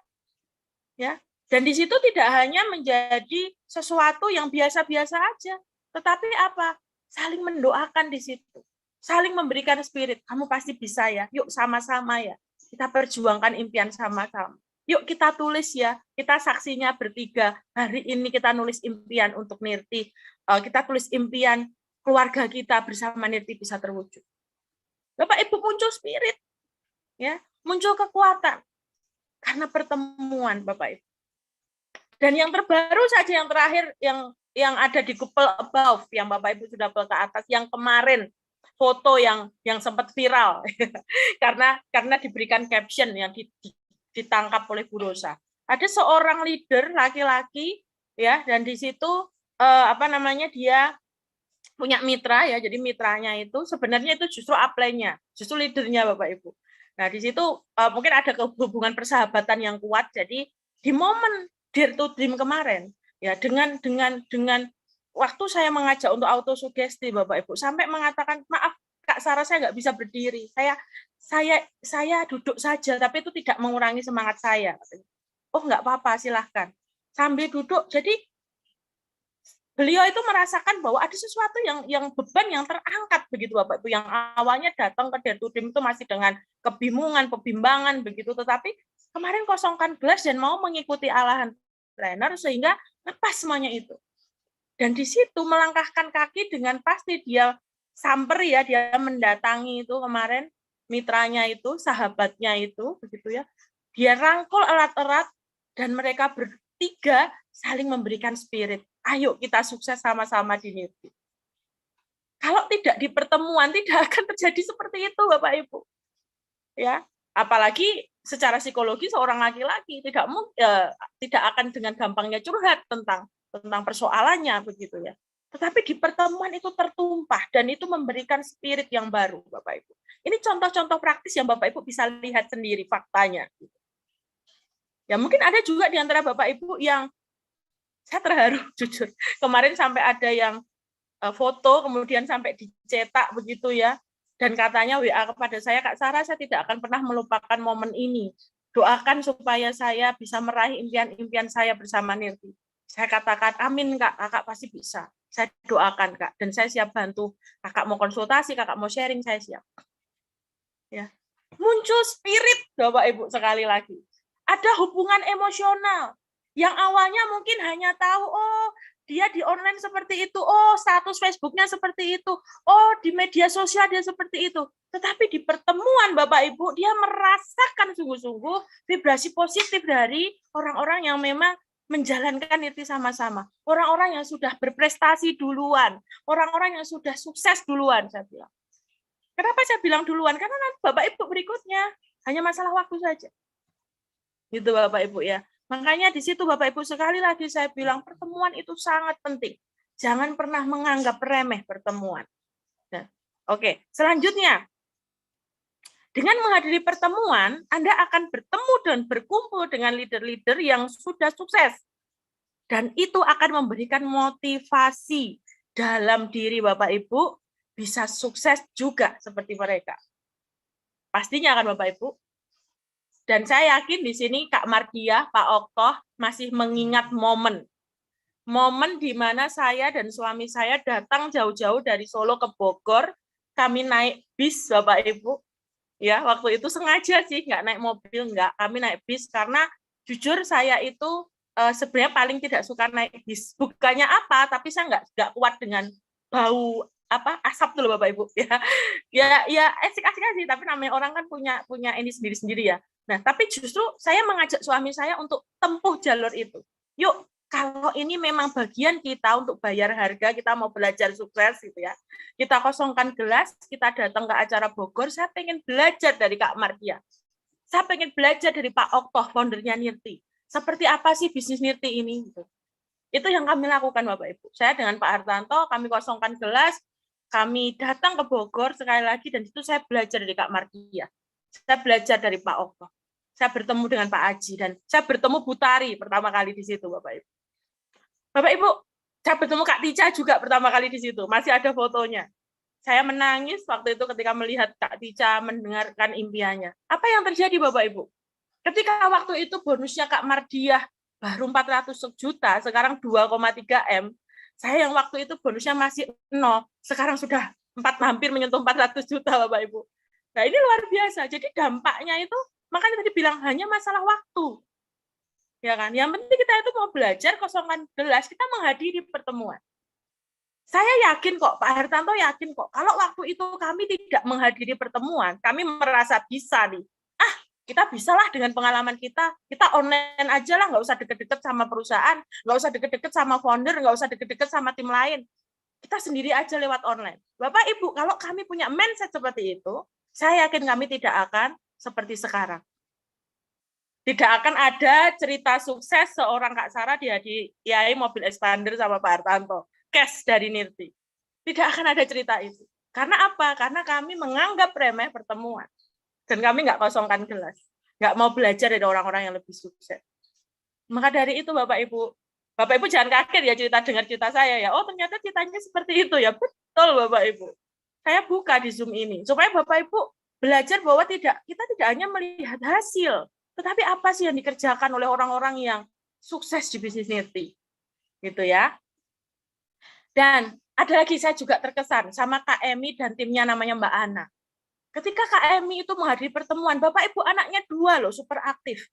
Ya. Dan di situ tidak hanya menjadi sesuatu yang biasa-biasa aja, tetapi apa? Saling mendoakan di situ. Saling memberikan spirit, kamu pasti bisa ya, yuk sama-sama ya. Kita perjuangkan impian sama-sama. Yuk kita tulis ya, kita saksinya bertiga. Hari ini kita nulis impian untuk Nirti. Kita tulis impian keluarga kita bersama Nirti bisa terwujud. Bapak Ibu muncul spirit. Ya, muncul kekuatan karena pertemuan Bapak Ibu. Dan yang terbaru saja yang terakhir yang ada di couple above yang Bapak Ibu sudah ke atas yang kemarin foto yang sempat viral karena diberikan caption yang ditangkap oleh Bu Rosa. Ada seorang leader laki-laki ya dan di situ dia punya mitra ya. Jadi mitranya itu sebenarnya itu justru upline-nya, justru leadernya Bapak Ibu. Nah, di situ mungkin ada hubungan persahabatan yang kuat. Jadi di momen Dare to Dream kemarin ya dengan waktu saya mengajak untuk autosugesti Bapak Ibu sampai mengatakan maaf Kak Sarah saya nggak bisa berdiri. Saya duduk saja tapi itu tidak mengurangi semangat saya. Oh, nggak apa-apa, silahkan. Sambil duduk. Jadi beliau itu merasakan bahwa ada sesuatu yang beban yang terangkat begitu Bapak Ibu yang awalnya datang ke Dare to Dream itu masih dengan kebingungan, pembimbangan begitu tetapi kemarin kosongkan gelas dan mau mengikuti arahan trainer sehingga lepas semuanya itu. Dan di situ melangkahkan kaki dengan pasti dia samper ya, dia mendatangi itu kemarin mitranya itu, sahabatnya itu begitu ya. Dia rangkul erat-erat dan mereka bertiga saling memberikan spirit. Ayo kita sukses sama-sama di Nirti. Kalau tidak di pertemuan tidak akan terjadi seperti itu Bapak Ibu. Ya, apalagi secara psikologi seorang laki-laki tidak akan dengan gampangnya curhat tentang persoalannya begitu ya. Tetapi di pertemuan itu tertumpah dan itu memberikan spirit yang baru Bapak Ibu. Ini contoh-contoh praktis yang Bapak Ibu bisa lihat sendiri faktanya. Ya mungkin ada juga di antara Bapak Ibu yang saya terharu jujur. Kemarin sampai ada yang foto kemudian sampai dicetak begitu ya. Dan katanya WA kepada saya, Kak Sarah, saya tidak akan pernah melupakan momen ini. Doakan supaya saya bisa meraih impian-impian saya bersama Nirti. Saya katakan, amin Kak, Kakak pasti bisa. Saya doakan, Kak, dan saya siap bantu. Kakak mau konsultasi, kakak mau sharing, saya siap. Ya. Muncul spirit, Bapak Ibu, sekali lagi. Ada hubungan emosional yang awalnya mungkin hanya tahu, oh dia di online seperti itu, oh status Facebooknya seperti itu, oh di media sosial dia seperti itu. Tetapi di pertemuan Bapak Ibu, dia merasakan sungguh-sungguh vibrasi positif dari orang-orang yang memang menjalankan itu sama-sama. Orang-orang yang sudah berprestasi duluan, orang-orang yang sudah sukses duluan, saya bilang. Kenapa saya bilang duluan? Karena nanti Bapak Ibu berikutnya hanya masalah waktu saja. Gitu Bapak Ibu ya. Makanya di situ Bapak Ibu sekali lagi saya bilang pertemuan itu sangat penting. Jangan pernah menganggap remeh pertemuan. Nah, oke, selanjutnya dengan menghadiri pertemuan, Anda akan bertemu dan berkumpul dengan leader-leader yang sudah sukses. Dan itu akan memberikan motivasi dalam diri Bapak Ibu bisa sukses juga seperti mereka. Pastinya kan Bapak Ibu. Dan saya yakin di sini Kak Mardia, Pak Oktoh masih mengingat momen di mana saya dan suami saya datang jauh-jauh dari Solo ke Bogor. Kami naik bis, Bapak Ibu. Ya, waktu itu sengaja sih, nggak naik mobil, nggak. Kami naik bis karena jujur saya itu sebenarnya paling tidak suka naik bis. Bukannya apa, tapi saya nggak kuat dengan bau asap tuh Bapak Ibu ya asik-asik aja sih, tapi namanya orang kan punya ini sendiri-sendiri ya. Nah, tapi justru saya mengajak suami saya untuk tempuh jalur itu. Yuk, kalau ini memang bagian kita untuk bayar harga, kita mau belajar sukses gitu ya. Kita kosongkan gelas, kita datang ke acara Bogor, saya pengen belajar dari Kak Mardia. Saya pengen belajar dari Pak Oktoh, foundernya Nirti. Seperti apa sih bisnis Nirti ini gitu. Itu yang kami lakukan Bapak Ibu. Saya dengan Pak Hartanto, kami kosongkan gelas, kami datang ke Bogor sekali lagi, dan itu saya belajar dari Kak Mardia. Saya belajar dari Pak Oktoh. Saya bertemu dengan Pak Aji, dan saya bertemu Butari pertama kali di situ Bapak Ibu. Bapak Ibu, saya bertemu Kak Tica juga pertama kali di situ. Masih ada fotonya. Saya menangis waktu itu ketika melihat Kak Tica mendengarkan impiannya. Apa yang terjadi Bapak Ibu? Ketika waktu itu bonusnya Kak Mardiah baru 400 juta, sekarang 2,3 M. Saya yang waktu itu bonusnya masih 0, sekarang sudah hampir menyentuh 400 juta Bapak Ibu. Nah ini luar biasa. Jadi dampaknya itu, makanya tadi bilang hanya masalah waktu. Ya kan? Yang penting kita itu mau belajar, kosongkan gelas, kita menghadiri pertemuan. Saya yakin kok, Pak Hartanto yakin kok, kalau waktu itu kami tidak menghadiri pertemuan, kami merasa bisa nih, kita bisalah dengan pengalaman kita online aja lah, nggak usah deket-deket sama perusahaan, nggak usah deket-deket sama founder, nggak usah deket-deket sama tim lain. Kita sendiri aja lewat online. Bapak Ibu, kalau kami punya mindset seperti itu, saya yakin kami tidak akan seperti sekarang. Tidak akan ada cerita sukses seorang Kak Sarah dihadiahi mobil expander sama Pak Hartanto, cash dari Nirti. Tidak akan ada cerita itu. Karena apa? Karena kami menganggap remeh pertemuan. Dan kami nggak kosongkan gelas. Nggak mau belajar dari orang-orang yang lebih sukses. Maka dari itu Bapak Ibu jangan kaget ya dengar cerita saya ya. Oh ternyata ceritanya seperti itu ya. Betul Bapak Ibu. Saya buka di Zoom ini. Supaya Bapak Ibu belajar bahwa kita tidak hanya melihat hasil. Tetapi apa sih yang dikerjakan oleh orang-orang yang sukses di bisnis Nirti. Gitu ya. Dan ada lagi saya juga terkesan sama Kak Emi dan timnya namanya Mbak Ana. Ketika Kak Emi itu menghadiri pertemuan, Bapak Ibu anaknya 2 loh, super aktif.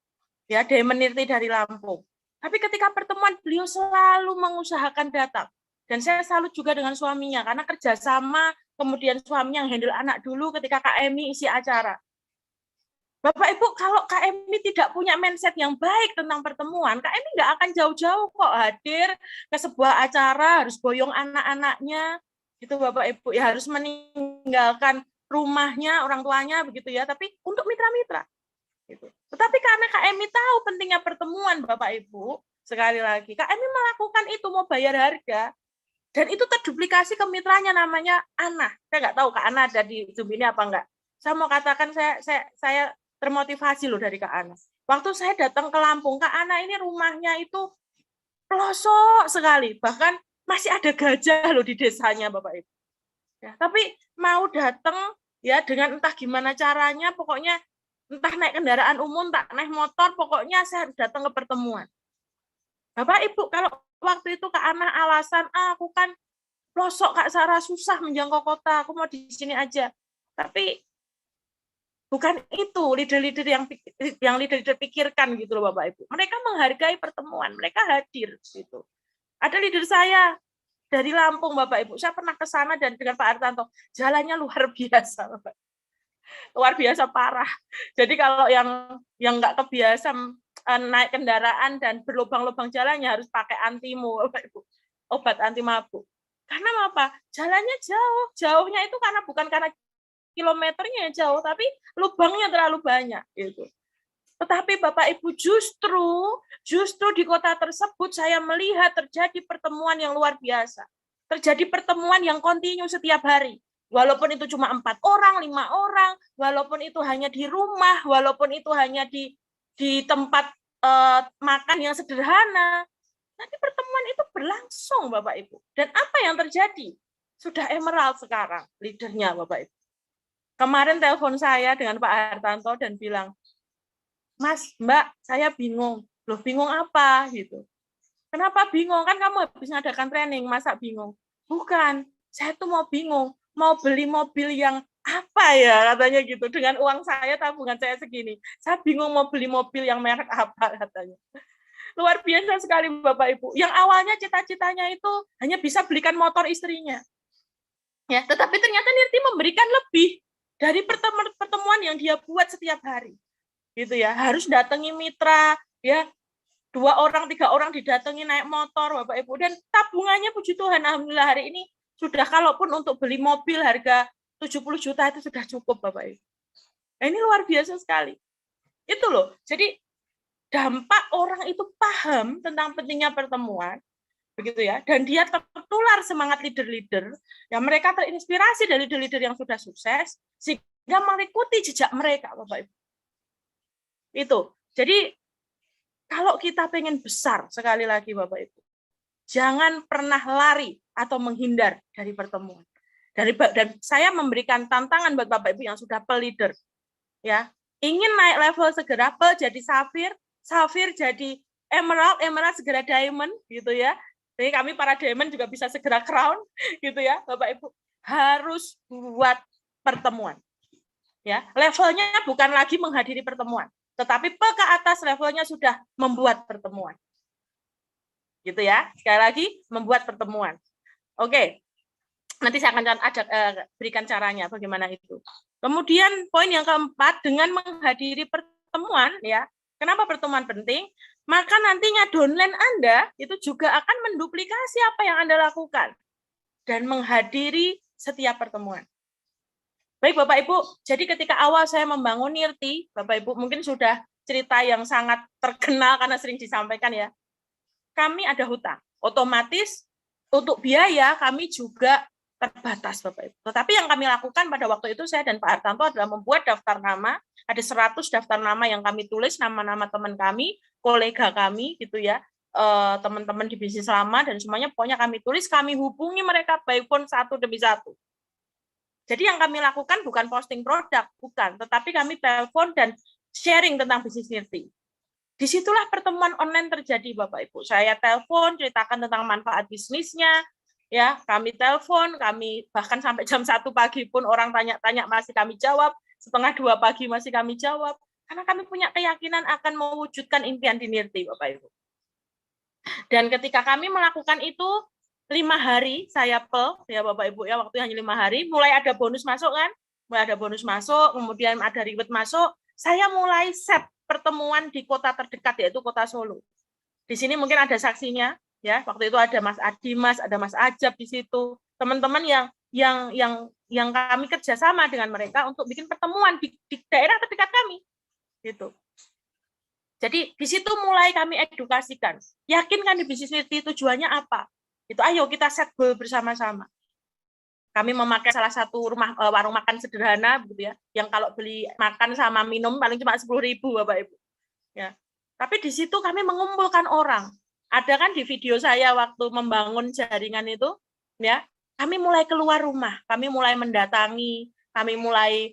Ya, Diamond Nirti dari Lampung. Tapi ketika pertemuan beliau selalu mengusahakan datang. Dan saya salut juga dengan suaminya, karena kerjasama, kemudian suaminya yang handle anak dulu ketika Kak Emi isi acara. Bapak Ibu, kalau Kak Emi tidak punya mindset yang baik tentang pertemuan, Kak Emi nggak akan jauh-jauh kok hadir ke sebuah acara, harus boyong anak-anaknya, gitu Bapak Ibu, ya harus meninggalkan rumahnya, orang tuanya begitu ya, tapi untuk mitra-mitra. Gitu. Tetapi karena Kak Emi tahu pentingnya pertemuan Bapak Ibu, sekali lagi, Kak Emi melakukan itu mau bayar harga, dan itu terduplikasi ke mitranya namanya Ana. Saya nggak tahu Kak Ana ada di Zoom ini apa enggak. Saya mau katakan saya termotivasi loh dari Kak Ana. Waktu saya datang ke Lampung, Kak Ana ini rumahnya itu pelosok sekali, bahkan masih ada gajah loh di desanya Bapak Ibu. Ya, tapi mau datang ya dengan entah gimana caranya, pokoknya entah naik kendaraan umum, entah naik motor, pokoknya saya harus datang ke pertemuan. Bapak Ibu, kalau waktu itu Kak Ana alasan, aku kan pelosok Kak Sarah, susah menjangkau kota, aku mau di sini aja. Tapi bukan itu leader-leader yang leader-leader pikirkan gitu loh Bapak Ibu. Mereka menghargai pertemuan, mereka hadir gitu. Ada leader saya dari Lampung Bapak Ibu, saya pernah ke sana dan dengan Pak Artanto, jalannya luar biasa Bapak. Luar biasa parah. Jadi kalau yang nggak kebiasa naik kendaraan dan berlubang-lubang jalannya harus pakai antimo Bapak Ibu. Obat anti mabuk. Karena apa? Jalannya jauh. Jauhnya itu bukan karena kilometernya jauh, tapi lubangnya terlalu banyak gitu. Tetapi Bapak Ibu justru di kota tersebut saya melihat terjadi pertemuan yang luar biasa. Terjadi pertemuan yang kontinu setiap hari. Walaupun itu cuma 4 orang, 5 orang, walaupun itu hanya di rumah, walaupun itu hanya di tempat makan yang sederhana. Tapi pertemuan itu berlangsung Bapak Ibu. Dan apa yang terjadi? Sudah emerald sekarang leadernya Bapak Ibu. Kemarin telepon saya dengan Pak Hartanto dan bilang, Mas, Mbak, saya bingung. Loh, bingung apa? Gitu. Kenapa bingung? Kan kamu habis ngadakan training, masa bingung? Bukan, saya tuh mau bingung. Mau beli mobil yang apa ya, katanya gitu. Dengan uang saya, tabungan saya segini. Saya bingung mau beli mobil yang merek apa, katanya. Luar biasa sekali, Bapak Ibu. Yang awalnya cita-citanya itu hanya bisa belikan motor istrinya. Ya, tetapi ternyata Nirti memberikan lebih dari pertemuan yang dia buat setiap hari, gitu ya. Harus datangi mitra, ya 2 orang, 3 orang didatangi naik motor, Bapak Ibu, dan tabungannya puji Tuhan, alhamdulillah hari ini sudah, kalaupun untuk beli mobil harga 70 juta itu sudah cukup, Bapak Ibu. Nah, ini luar biasa sekali. Itu loh. Jadi dampak orang itu paham tentang pentingnya pertemuan, begitu ya, dan dia tertular semangat leader-leader, ya mereka terinspirasi dari leader-leader yang sudah sukses, sehingga mengikuti jejak mereka, Bapak Ibu. Itu. Jadi, kalau kita pengen besar, sekali lagi Bapak Ibu, jangan pernah lari atau menghindar dari pertemuan. Dan saya memberikan tantangan buat Bapak Ibu yang sudah pe-leader, ya, ingin naik level segera, pe jadi safir, safir jadi emerald, emerald segera diamond, gitu ya. Jadi kami para diamond juga bisa segera crown, gitu ya, Bapak Ibu. Harus buat pertemuan. Ya, levelnya bukan lagi menghadiri pertemuan, tetapi ke atas levelnya sudah membuat pertemuan. Gitu ya. Sekali lagi, membuat pertemuan. Oke. Nanti saya akan berikan caranya bagaimana itu. Kemudian poin yang keempat, dengan menghadiri pertemuan, ya. Kenapa pertemuan penting? Maka nantinya downline Anda itu juga akan menduplikasi apa yang Anda lakukan dan menghadiri setiap pertemuan. Baik Bapak Ibu, jadi ketika awal saya membangun Nirti, Bapak Ibu mungkin sudah cerita yang sangat terkenal karena sering disampaikan ya. Kami ada hutang, otomatis untuk biaya kami juga terbatas Bapak Ibu. Tetapi yang kami lakukan pada waktu itu saya dan Pak Hartanto adalah membuat daftar nama, ada 100 daftar nama yang kami tulis, nama-nama teman kami, kolega kami gitu ya, teman-teman di bisnis lama, dan semuanya pokoknya kami tulis, kami hubungi mereka by phone satu demi satu. Jadi yang kami lakukan bukan posting produk, bukan, tetapi kami telepon dan sharing tentang bisnis Nirti. Disitulah pertemuan online terjadi Bapak Ibu. Saya telepon, ceritakan tentang manfaat bisnisnya, ya, kami telepon, kami bahkan sampai jam 1 pagi pun orang tanya-tanya masih kami jawab, 1:30 pagi masih kami jawab, karena kami punya keyakinan akan mewujudkan impian di Nirti, Bapak Ibu. Dan ketika kami melakukan itu 5 hari saya ya Bapak Ibu ya, waktu hanya 5 hari, mulai ada bonus masuk kan, mulai ada bonus masuk, kemudian ada reward masuk, saya mulai set pertemuan di kota terdekat yaitu kota Solo. Di sini mungkin ada saksinya. Ya, waktu itu ada Mas Adimas, ada Mas Ajab di situ, teman-teman yang kami kerjasama dengan mereka untuk bikin pertemuan di daerah terdekat kami, gitu. Jadi di situ mulai kami edukasikan, yakinkan di bisnis Nirti tujuannya apa, itu ayo kita set goal bersama-sama. Kami memakai salah satu warung makan sederhana, gitu ya, yang kalau beli makan sama minum paling cuma 10.000 Bapak Ibu. Ya, tapi di situ kami mengumpulkan orang. Ada kan di video saya waktu membangun jaringan itu, ya, kami mulai keluar rumah, kami mulai mendatangi, kami mulai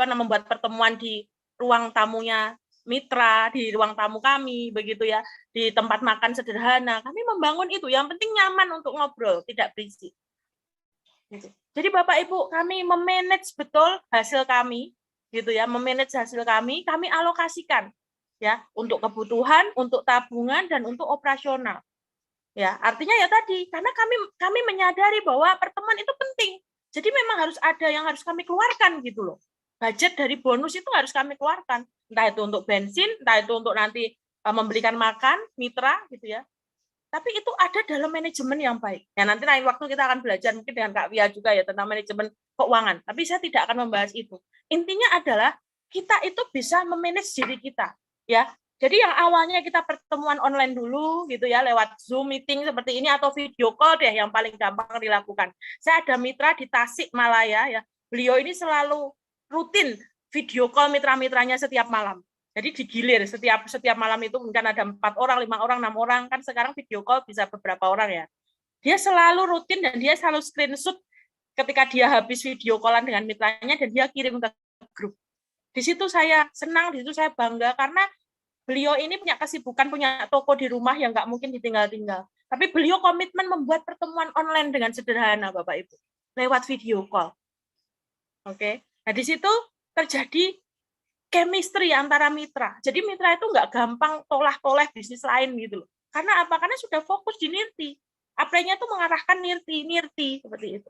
membuat pertemuan di ruang tamunya mitra di ruang tamu kami, begitu ya, di tempat makan sederhana. Kami membangun itu, yang penting nyaman untuk ngobrol, tidak berisik. Gitu. Jadi Bapak Ibu, kami memanage betul hasil kami, gitu ya, memanage hasil kami alokasikan ya untuk kebutuhan, untuk tabungan dan untuk operasional. Ya, artinya ya tadi, karena kami menyadari bahwa pertemuan itu penting. Jadi memang harus ada yang harus kami keluarkan gitu loh. Budget dari bonus itu harus kami keluarkan. Entah itu untuk bensin, entah itu untuk nanti membelikan makan, mitra gitu ya. Tapi itu ada dalam manajemen yang baik. Ya nanti lain waktu kita akan belajar mungkin dengan Kak Wia juga ya tentang manajemen keuangan. Tapi saya tidak akan membahas itu. Intinya adalah kita itu bisa memanage diri kita. Ya, jadi yang awalnya kita pertemuan online dulu gitu ya lewat Zoom meeting seperti ini atau video call deh yang paling gampang dilakukan. Saya ada mitra di Tasikmalaya ya. Beliau ini selalu rutin video call mitra-mitranya setiap malam. Jadi digilir setiap malam itu mungkin ada 4 orang, 5 orang, 6 orang kan sekarang video call bisa beberapa orang ya. Dia selalu rutin dan dia selalu screenshot ketika dia habis video callan dengan mitranya dan dia kirim ke grup. Di situ saya senang, di situ saya bangga karena beliau ini punya kesibukan, punya toko di rumah yang nggak mungkin ditinggal-tinggal. Tapi beliau komitmen membuat pertemuan online dengan sederhana, Bapak Ibu, lewat video call. Oke, nah di situ terjadi chemistry antara mitra. Jadi mitra itu nggak gampang tolah-toleh bisnis lain gitu loh. Karena apa? Karena sudah fokus di Nirti. Aprenya itu mengarahkan Nirti seperti itu.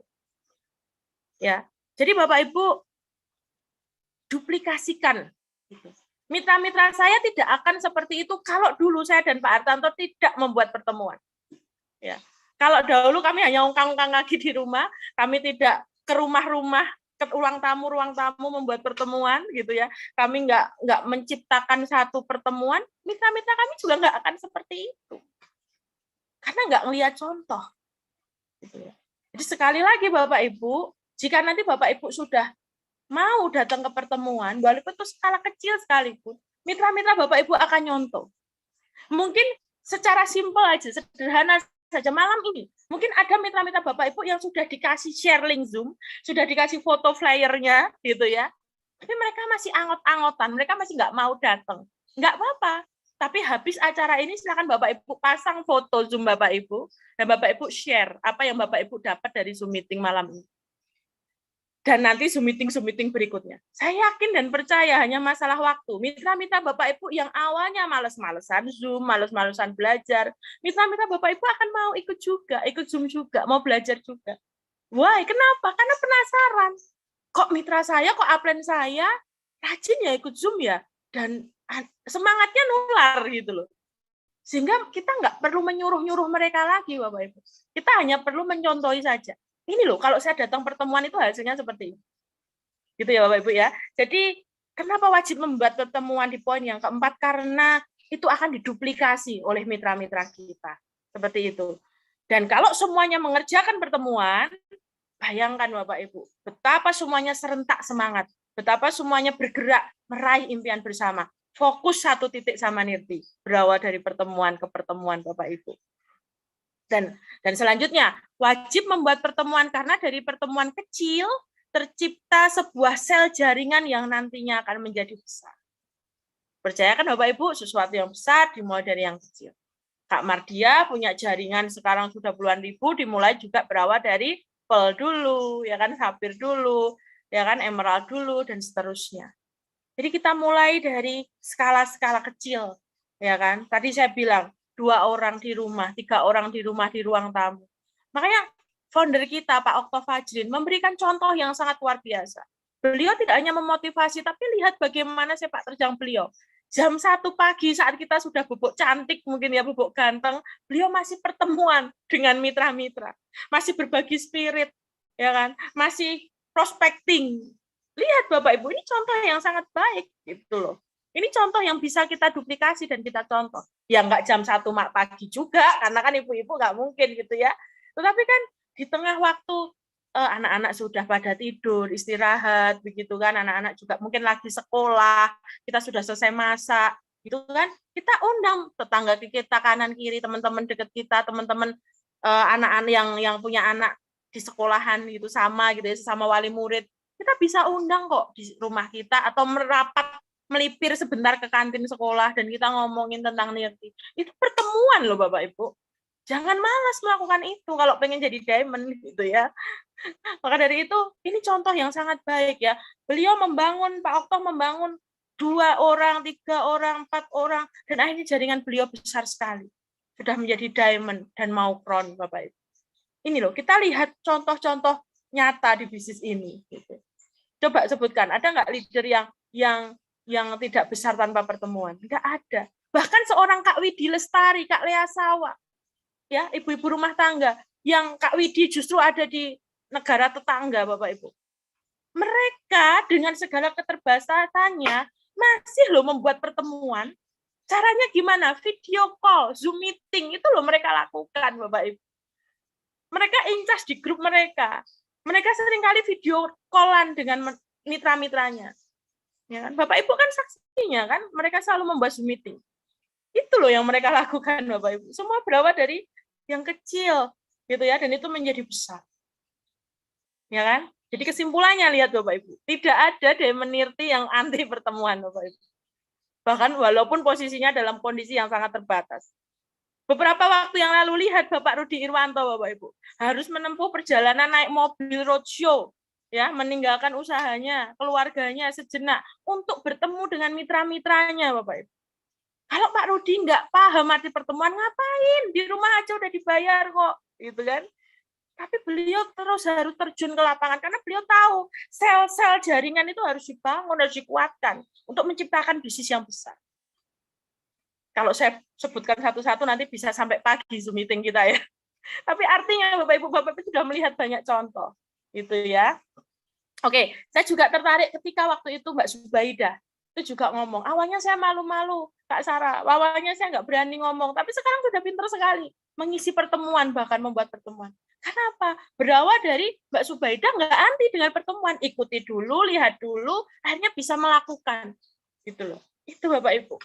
Ya, jadi Bapak Ibu duplikasikan. Gitu. Mitra-mitra saya tidak akan seperti itu kalau dulu saya dan Pak Hartanto tidak membuat pertemuan. Ya. Kalau dahulu kami hanya ungkang-ungkang lagi di rumah, kami tidak ke rumah-rumah, ke ruang tamu membuat pertemuan gitu ya. Kami nggak menciptakan satu pertemuan, mitra-mitra kami juga nggak akan seperti itu. Karena nggak ngelihat contoh. Gitu ya. Jadi sekali lagi Bapak Ibu, jika nanti Bapak Ibu sudah mau datang ke pertemuan, walaupun itu skala kecil sekalipun, mitra-mitra Bapak Ibu akan nyontoh. Mungkin secara simpel aja, sederhana saja malam ini. Mungkin ada mitra-mitra Bapak Ibu yang sudah dikasih share link Zoom, sudah dikasih foto flyernya, gitu ya. Tapi mereka masih angot-angotan, mereka masih nggak mau datang. Nggak apa-apa. Tapi habis acara ini silakan Bapak Ibu pasang foto Zoom Bapak Ibu, dan Bapak Ibu share apa yang Bapak Ibu dapat dari Zoom meeting malam ini. Dan nanti Zoom meeting berikutnya. Saya yakin dan percaya hanya masalah waktu. Mitra-mitra Bapak Ibu yang awalnya males-malesan Zoom, males-malesan belajar, mitra-mitra Bapak Ibu akan mau ikut Zoom juga, mau belajar juga. Why? Kenapa? Karena penasaran. Kok mitra saya, kok upline saya rajin ya ikut Zoom ya? Dan semangatnya nular gitu loh. Sehingga kita nggak perlu menyuruh-nyuruh mereka lagi, Bapak Ibu. Kita hanya perlu mencontohi saja. Ini loh, kalau saya datang pertemuan itu hasilnya seperti ini. Gitu ya Bapak Ibu ya. Jadi kenapa wajib membuat pertemuan di poin yang keempat? Karena itu akan diduplikasi oleh mitra-mitra kita. Seperti itu. Dan kalau semuanya mengerjakan pertemuan, bayangkan Bapak Ibu, betapa semuanya serentak semangat, betapa semuanya bergerak meraih impian bersama. Fokus satu titik sama Nirti, berawal dari pertemuan ke pertemuan Bapak Ibu. Dan selanjutnya, wajib membuat pertemuan karena dari pertemuan kecil tercipta sebuah sel jaringan yang nantinya akan menjadi besar. Percayakan Bapak Ibu, sesuatu yang besar dimulai dari yang kecil. Kak Mardia punya jaringan sekarang sudah puluhan ribu, dimulai juga berawal dari Pearl dulu, ya kan, Sapphire dulu, ya kan, Emerald dulu, dan seterusnya. Jadi kita mulai dari skala-skala kecil, ya kan. Tadi saya bilang, 2 orang di rumah, 3 orang di rumah di ruang tamu. Makanya founder kita, Pak Okto Fajrin, memberikan contoh yang sangat luar biasa. Beliau tidak hanya memotivasi, tapi lihat bagaimana sepak terjang beliau. Jam 1 pagi saat kita sudah bubuk cantik, mungkin ya bubuk ganteng, beliau masih pertemuan dengan mitra-mitra. Masih berbagi spirit, ya kan? Masih prospecting. Lihat Bapak Ibu, ini contoh yang sangat baik gitu loh. Ini contoh yang bisa kita duplikasi dan kita contoh. Ya nggak jam 1 pagi juga, karena kan ibu-ibu nggak mungkin gitu ya. Tetapi kan di tengah waktu anak-anak sudah pada tidur, istirahat, begitu kan, anak-anak juga mungkin lagi sekolah, kita sudah selesai masak, gitu kan, kita undang tetangga kita kanan kiri, teman-teman dekat kita, teman-teman anak-anak yang punya anak di sekolahan gitu sama gitu ya, sama wali murid, kita bisa undang kok di rumah kita atau merapat melipir sebentar ke kantin sekolah dan kita ngomongin tentang nirti. Itu pertemuan loh Bapak Ibu. Jangan malas melakukan itu kalau pengen jadi diamond gitu ya. Maka dari itu, ini contoh yang sangat baik ya. Beliau membangun, Pak Okto membangun 2 orang, 3 orang, 4 orang, dan akhirnya jaringan beliau besar sekali. Sudah menjadi diamond dan mau crown, Bapak Ibu. Ini loh, kita lihat contoh-contoh nyata di bisnis ini. Gitu. Coba sebutkan, ada nggak leader yang tidak besar tanpa pertemuan? Nggak ada. Bahkan seorang Kak Widi Lestari, Kak Lea Sawa, ya ibu-ibu rumah tangga, yang Kak Widi justru ada di negara tetangga, Bapak Ibu. Mereka dengan segala keterbatasannya masih loh membuat pertemuan. Caranya gimana? Video call, Zoom meeting, itu loh mereka lakukan, Bapak Ibu. Mereka incas di grup mereka. Mereka seringkali video callan dengan mitra-mitranya. Ya kan? Bapak Ibu kan saksinya kan, mereka selalu membuat Zoom meeting. Itu loh yang mereka lakukan, Bapak Ibu. Semua berawal dari yang kecil, gitu ya, dan itu menjadi besar. Ya kan? Jadi kesimpulannya lihat Bapak Ibu, tidak ada diamond nirti yang anti pertemuan Bapak Ibu. Bahkan walaupun posisinya dalam kondisi yang sangat terbatas. Beberapa waktu yang lalu lihat Bapak Rudi Irwanto Bapak Ibu, harus menempuh perjalanan naik mobil roadshow, ya, meninggalkan usahanya, keluarganya sejenak untuk bertemu dengan mitra-mitranya Bapak Ibu. Kalau Pak Rudi nggak paham arti pertemuan, ngapain? Di rumah aja udah dibayar kok, gitu kan? Tapi beliau terus harus terjun ke lapangan karena beliau tahu sel-sel jaringan itu harus dibangun, harus dikuatkan untuk menciptakan bisnis yang besar. Kalau saya sebutkan satu-satu nanti bisa sampai pagi Zoom meeting kita ya. Tapi artinya Bapak Ibu sudah melihat banyak contoh, gitu ya. Oke, saya juga tertarik ketika waktu itu Mbak Subaidah itu juga ngomong, awalnya saya malu-malu, Kak Sarah, awalnya saya nggak berani ngomong, tapi sekarang sudah pintar sekali mengisi pertemuan, bahkan membuat pertemuan. Kenapa? Berawal dari Mbak Subaidah nggak anti dengan pertemuan, ikuti dulu, lihat dulu, akhirnya bisa melakukan, gitu loh. Itu Bapak Ibu.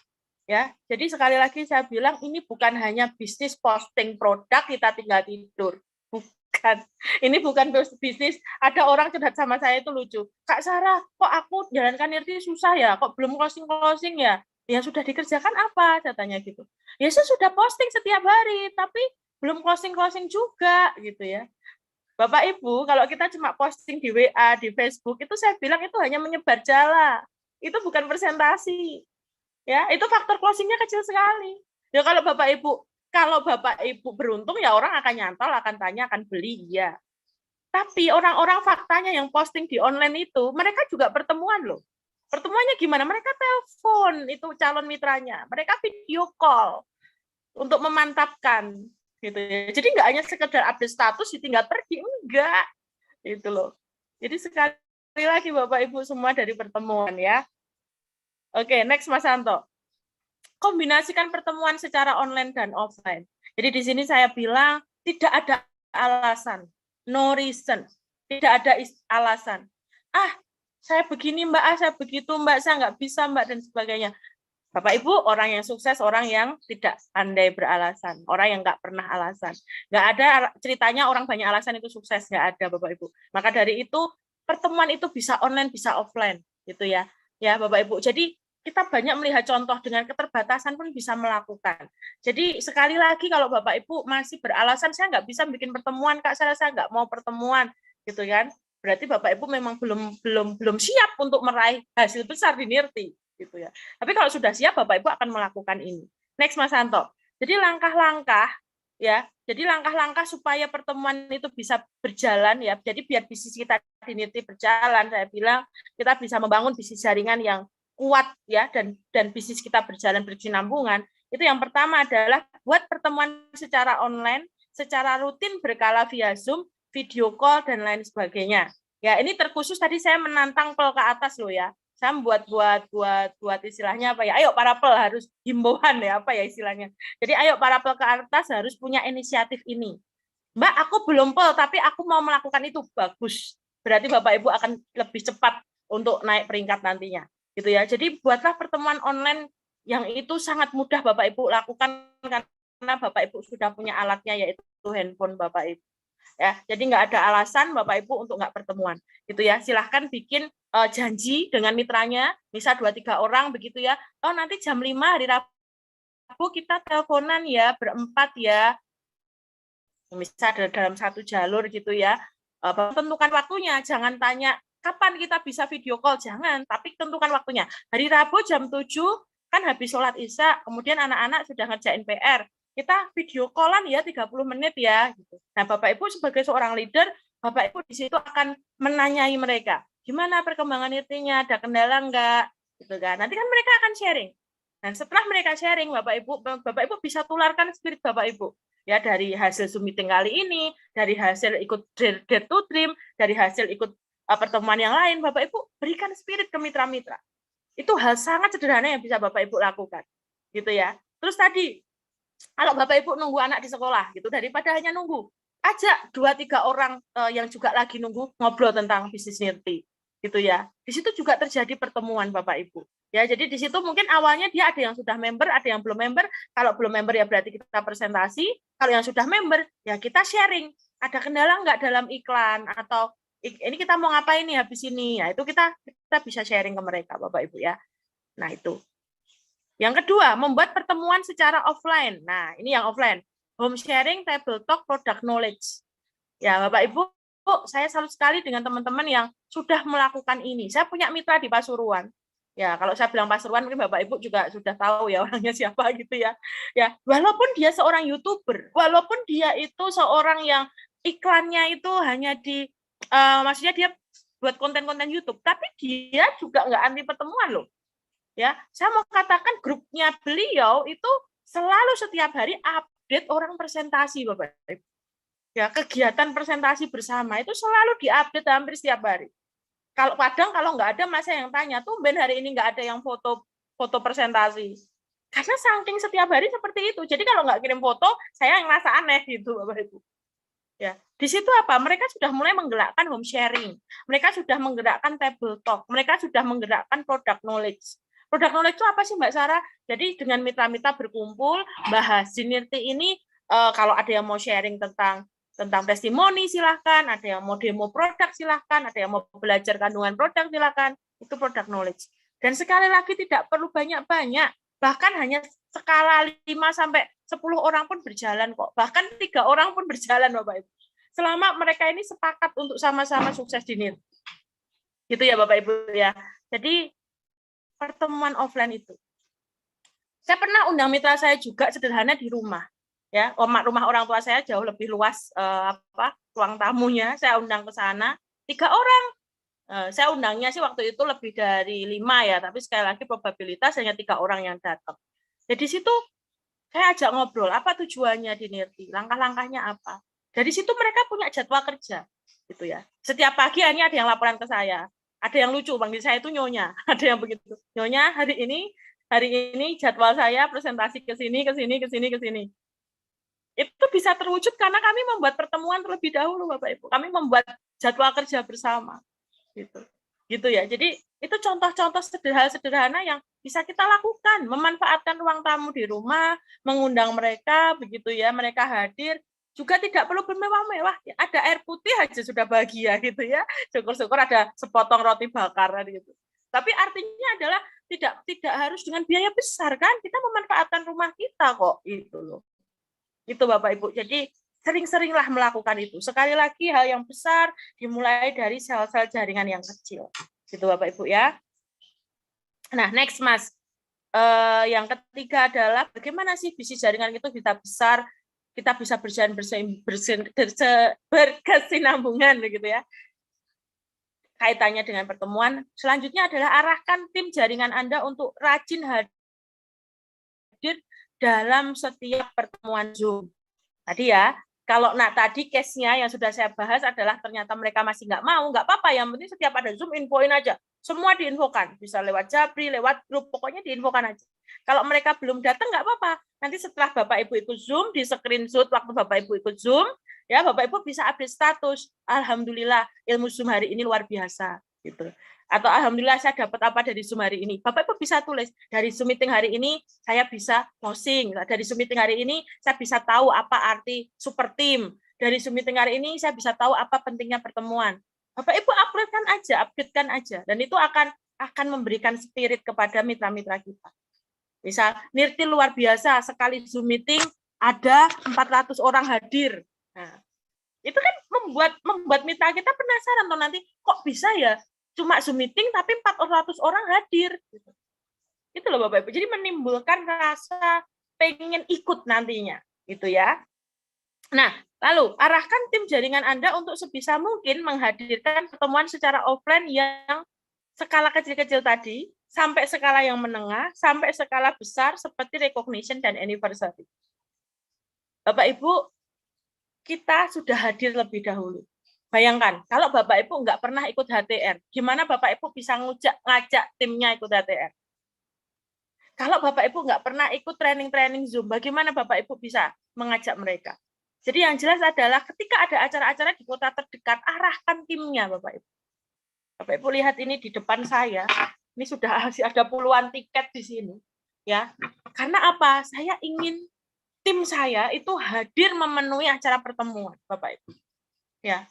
Ya, jadi sekali lagi saya bilang ini bukan hanya bisnis posting produk kita tinggal tidur, bukan. Ini bukan bisnis. Ada orang curhat sama saya itu lucu. Kak Sarah, kok aku jalankan nirti susah ya? Kok belum closing ya? Yang sudah dikerjakan apa? Saya tanya gitu. Ya saya sudah posting setiap hari, tapi belum closing juga gitu ya. Bapak Ibu, kalau kita cuma posting di WA, di Facebook, itu saya bilang itu hanya menyebar jala. Itu bukan presentasi. Ya, itu faktor closingnya kecil sekali. Ya kalau Bapak Ibu beruntung ya orang akan nyantol, akan tanya, akan beli, ya. Tapi orang-orang faktanya yang posting di online itu, mereka juga pertemuan loh. Pertemuannya gimana? Mereka telepon itu calon mitranya, mereka video call untuk memantapkan, gitu ya. Jadi nggak hanya sekedar update status ditinggal pergi, enggak, gitu loh. Jadi sekali lagi Bapak Ibu semua dari pertemuan ya. Oke, next Mas Santo. Kombinasikan pertemuan secara online dan offline. Jadi di sini saya bilang tidak ada alasan, no reason, tidak ada alasan. Saya begini Mbak, saya begitu Mbak, saya nggak bisa Mbak dan sebagainya. Bapak Ibu, orang yang sukses, orang yang tidak pandai beralasan, orang yang nggak pernah alasan. Nggak ada ceritanya orang banyak alasan itu sukses, nggak ada Bapak Ibu. Maka dari itu pertemuan itu bisa online, bisa offline, gitu ya. Ya Bapak Ibu. Jadi kita banyak melihat contoh dengan keterbatasan pun bisa melakukan. Jadi sekali lagi kalau Bapak Ibu masih beralasan saya nggak bisa bikin pertemuan, Kak, saya nggak mau pertemuan, gitu kan? Berarti Bapak Ibu memang belum siap untuk meraih hasil besar di nirti, gitu ya. Tapi kalau sudah siap Bapak Ibu akan melakukan ini. Next Mas Santo. Jadi langkah-langkah ya. Jadi langkah-langkah supaya pertemuan itu bisa berjalan ya. Jadi biar bisnis kita di nirti berjalan, saya bilang kita bisa membangun bisnis jaringan yang kuat ya dan bisnis kita berjalan berkesinambungan. Itu yang pertama adalah buat pertemuan secara online, secara rutin berkala via Zoom, video call dan lain sebagainya. Ya, ini terkhusus tadi saya menantang pel ke atas loh ya. Saya buat istilahnya apa ya? Ayo para pel harus himbauan ya apa ya istilahnya. Jadi ayo para pel ke atas harus punya inisiatif ini. Mbak, aku belum pel tapi aku mau melakukan itu. Bagus. Berarti Bapak Ibu akan lebih cepat untuk naik peringkat nantinya. Gitu ya. Jadi buatlah pertemuan online yang itu sangat mudah Bapak Ibu lakukan karena Bapak Ibu sudah punya alatnya yaitu handphone Bapak Ibu. Ya, jadi nggak ada alasan Bapak Ibu untuk nggak pertemuan, gitu ya. Silahkan bikin janji dengan mitranya, misal 2-3 orang begitu ya. Oh nanti jam 5 hari Rabu kita teleponan ya berempat ya. Misal dalam satu jalur gitu ya. Tentukan waktunya, jangan tanya kapan kita bisa video call, jangan, tapi tentukan waktunya. Hari Rabu jam 7 kan habis sholat Isya, kemudian anak-anak sudah ngerjain PR. Kita video callan ya 30 menit ya gitu. Nah, Bapak Ibu sebagai seorang leader, Bapak Ibu di situ akan menanyai mereka, gimana perkembangan IRT-nya, ada kendala enggak gitu kan. Nanti kan mereka akan sharing. Dan setelah mereka sharing, Bapak Ibu bisa tularkan spirit Bapak Ibu. Ya, dari hasil Zoom meeting kali ini, dari hasil ikut Dare to Dream, dari hasil ikut pertemuan yang lain, Bapak Ibu berikan spirit ke mitra-mitra. Itu hal sangat sederhana yang bisa Bapak Ibu lakukan. Gitu ya. Terus tadi kalau Bapak Ibu nunggu anak di sekolah gitu, daripada hanya nunggu, ajak 2-3 orang yang juga lagi nunggu ngobrol tentang bisnis nirti gitu ya. Di situ juga terjadi pertemuan Bapak Ibu. Ya, jadi di situ mungkin awalnya dia ada yang sudah member, ada yang belum member. Kalau belum member ya berarti kita presentasi. Kalau yang sudah member ya kita sharing. Ada kendala nggak dalam iklan atau ini kita mau ngapain nih habis ini? Ya itu kita bisa sharing ke mereka Bapak Ibu ya. Nah, itu. Yang kedua, membuat pertemuan secara offline. Nah, ini yang offline. Home sharing, table talk, product knowledge. Ya, Bapak Ibu, saya salut sekali dengan teman-teman yang sudah melakukan ini. Saya punya mitra di Pasuruan. Ya, kalau saya bilang Pasuruan, mungkin Bapak Ibu juga sudah tahu ya orangnya siapa gitu ya. Ya, walaupun dia seorang YouTuber, walaupun dia itu seorang yang iklannya itu hanya maksudnya dia buat konten-konten YouTube, tapi dia juga nggak anti pertemuan loh. Ya, saya mau katakan grupnya beliau itu selalu setiap hari update orang presentasi, Bapak Ibu. Ya, kegiatan presentasi bersama itu selalu diupdate hampir setiap hari. Kadang kalau nggak ada, masa yang tanya, tumben hari ini nggak ada yang foto presentasi. Karena saking setiap hari seperti itu. Jadi kalau nggak kirim foto, saya yang ngerasa aneh gitu, Bapak Ibu. Ya, di situ apa? Mereka sudah mulai menggerakkan home sharing. Mereka sudah menggerakkan table talk. Mereka sudah menggerakkan product knowledge. Product knowledge itu apa sih Mbak Sarah? Jadi dengan mitra-mitra berkumpul, bahas Nirti ini, kalau ada yang mau sharing tentang testimoni silahkan, ada yang mau demo produk silahkan, ada yang mau belajar kandungan produk silahkan, itu product knowledge. Dan sekali lagi tidak perlu banyak-banyak, bahkan hanya skala 5 sampai 10 orang pun berjalan kok, bahkan 3 orang pun berjalan Bapak Ibu. Selama mereka ini sepakat untuk sama-sama sukses di Nirti. Gitu ya Bapak Ibu ya. Jadi pertemuan offline itu. Saya pernah undang mitra saya juga sederhana di rumah. Ya, rumah orang tua saya jauh lebih luas ruang tamunya. Saya undang ke sana 3 orang. Saya undangnya sih waktu itu lebih dari 5 ya, tapi sekali lagi probabilitas hanya 3 orang yang datang. Jadi situ saya ajak ngobrol, apa tujuannya di Nirti, langkah-langkahnya apa. Dari situ mereka punya jadwal kerja, gitu ya. Setiap pagi hanya ada yang laporan ke saya. Ada yang lucu, panggil saya itu Nyonya. Ada yang begitu. Nyonya, hari ini jadwal saya presentasi ke sini. Itu bisa terwujud karena kami membuat pertemuan terlebih dahulu, Bapak Ibu. Kami membuat jadwal kerja bersama. Gitu ya. Jadi itu contoh-contoh sederhana yang bisa kita lakukan, memanfaatkan ruang tamu di rumah, mengundang mereka, begitu ya, mereka hadir. Juga tidak perlu bermewah-mewah, ada air putih aja sudah bahagia gitu ya. Syukur-syukur ada sepotong roti bakar gitu. Tapi artinya adalah tidak harus dengan biaya besar kan? Kita memanfaatkan rumah kita kok itu loh. Itu Bapak Ibu. Jadi sering-seringlah melakukan itu. Sekali lagi hal yang besar dimulai dari sel-sel jaringan yang kecil. Gitu Bapak Ibu ya. Nah, next Mas. Yang ketiga adalah bagaimana sih bisnis jaringan itu bisa besar, kita bisa berjalan berkesinambungan begitu ya. Kaitannya dengan pertemuan. Selanjutnya adalah arahkan tim jaringan Anda untuk rajin hadir dalam setiap pertemuan Zoom. Tadi ya, kalau tadi case-nya yang sudah saya bahas adalah ternyata mereka masih nggak mau, nggak apa-apa, yang penting setiap ada Zoom infoin aja. Semua diinfokan, bisa lewat Jabri, lewat grup, pokoknya diinfokan aja. Kalau mereka belum datang nggak apa-apa. Nanti setelah Bapak Ibu ikut Zoom, di screenshot waktu Bapak Ibu ikut Zoom, ya Bapak Ibu bisa update status. Alhamdulillah ilmu Zoom hari ini luar biasa, gitu. Atau alhamdulillah saya dapat apa dari Zoom hari ini. Bapak Ibu bisa tulis, dari Zoom meeting hari ini saya bisa posting. Dari Zoom meeting hari ini saya bisa tahu apa arti super team. dari Zoom meeting hari ini saya bisa tahu apa pentingnya pertemuan. Bapak Ibu updatekan aja, dan itu akan memberikan spirit kepada mitra-mitra kita. Misal Nirti luar biasa, sekali Zoom meeting ada 400 orang hadir. Nah, itu kan membuat mitra kita penasaran tuh, nanti kok bisa ya cuma Zoom meeting tapi 400 orang hadir. Itu loh Bapak Ibu. Jadi menimbulkan rasa pengen ikut nantinya, gitu ya. Nah, lalu arahkan tim jaringan Anda untuk sebisa mungkin menghadirkan pertemuan secara offline yang skala kecil-kecil tadi, sampai skala yang menengah, sampai skala besar seperti recognition dan anniversary. Bapak Ibu, kita sudah hadir lebih dahulu. Bayangkan, kalau Bapak Ibu nggak pernah ikut HTR, gimana Bapak Ibu bisa ngajak timnya ikut HTR? Kalau Bapak Ibu nggak pernah ikut training-training Zoom, bagaimana Bapak Ibu bisa mengajak mereka? Jadi yang jelas adalah ketika ada acara-acara di kota terdekat, arahkan timnya Bapak Ibu. Bapak Ibu lihat ini di depan saya, ini sudah ada puluhan tiket di sini. Ya, karena apa? Saya ingin tim saya itu hadir memenuhi acara pertemuan, Bapak Ibu. Ya,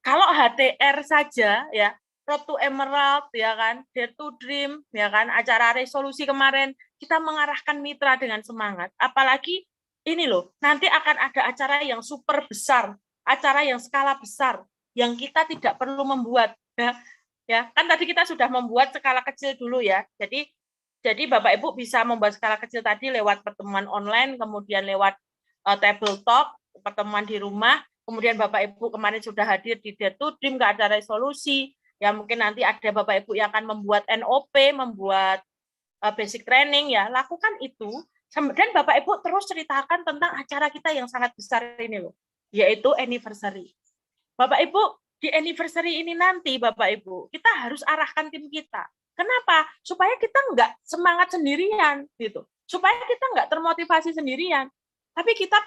kalau HTR saja, ya, Road to Emerald, ya kan, Dare to Dream, ya kan, acara resolusi kemarin, kita mengarahkan mitra dengan semangat. Apalagi ini loh, nanti akan ada acara yang super besar, acara yang skala besar, yang kita tidak perlu membuat. Ya, kan tadi kita sudah membuat skala kecil dulu ya. Jadi Bapak Ibu bisa membuat skala kecil tadi lewat pertemuan online, kemudian lewat table talk, pertemuan di rumah, kemudian Bapak Ibu kemarin sudah hadir di Dare to Dream, nggak ada resolusi, ya mungkin nanti ada Bapak Ibu yang akan membuat NOP, membuat basic training, ya lakukan itu. Dan Bapak Ibu terus ceritakan tentang acara kita yang sangat besar ini loh, yaitu anniversary. Bapak Ibu, di anniversary ini nanti Bapak Ibu, kita harus arahkan tim kita. Kenapa? Supaya kita nggak semangat sendirian, gitu. Supaya kita nggak termotivasi sendirian. Tapi kita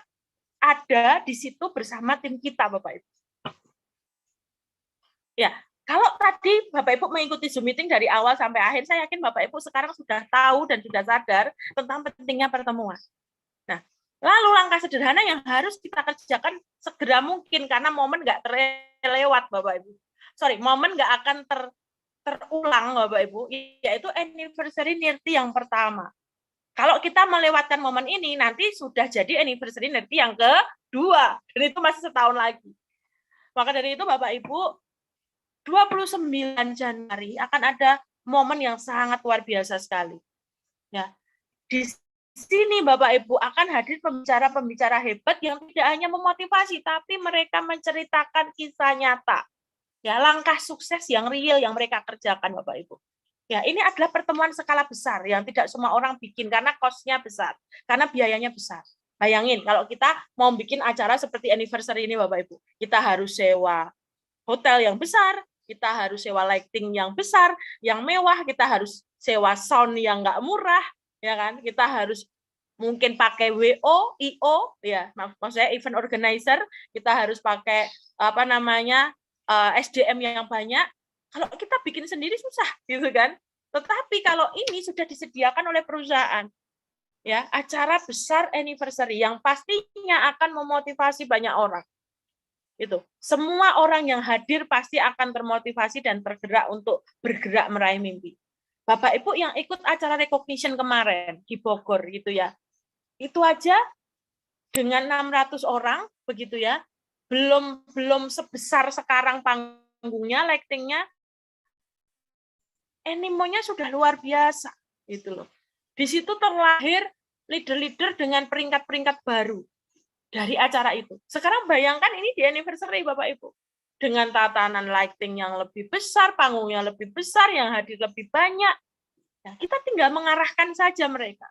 ada di situ bersama tim kita, Bapak Ibu. Ya, kalau tadi Bapak Ibu mengikuti Zoom meeting dari awal sampai akhir, saya yakin Bapak Ibu sekarang sudah tahu dan sudah sadar tentang pentingnya pertemuan. Nah, lalu langkah sederhana yang harus kita kerjakan segera mungkin, karena momen nggak terlewat, Bapak Ibu. Momen nggak akan terulang, Bapak Ibu, yaitu anniversary Nirti yang pertama. Kalau kita melewatkan momen ini, nanti sudah jadi anniversary Nirti yang kedua, dan itu masih setahun lagi. Maka dari itu, Bapak Ibu, 29 Januari akan ada momen yang sangat luar biasa sekali. Ya, di sini Bapak Ibu akan hadir pembicara-pembicara hebat yang tidak hanya memotivasi, tapi mereka menceritakan kisah nyata. Ya, langkah sukses yang real yang mereka kerjakan, Bapak Ibu. Ya, ini adalah pertemuan skala besar yang tidak semua orang bikin karena cost-nya besar, karena biayanya besar. Bayangin kalau kita mau bikin acara seperti anniversary ini, Bapak Ibu, kita harus sewa hotel yang besar, kita harus sewa lighting yang besar, yang mewah, kita harus sewa sound yang nggak murah, ya kan? Kita harus mungkin pakai WO, IO, ya, maksudnya event organizer, kita harus pakai apa namanya SDM yang banyak. Kalau kita bikin sendiri susah, gitu kan? Tetapi kalau ini sudah disediakan oleh perusahaan, ya, acara besar anniversary yang pastinya akan memotivasi banyak orang. Itu semua orang yang hadir pasti akan termotivasi dan tergerak untuk bergerak meraih mimpi. Bapak Ibu yang ikut acara recognition kemarin di Bogor gitu ya, itu aja dengan 600 orang begitu ya, belum sebesar sekarang panggungnya, lightingnya, animonya sudah luar biasa gitu loh. Di situ terlahir leader-leader dengan peringkat-peringkat baru dari acara itu. Sekarang bayangkan ini di anniversary Bapak Ibu. Dengan tatanan lighting yang lebih besar, panggungnya lebih besar, yang hadir lebih banyak. Nah, kita tinggal mengarahkan saja mereka.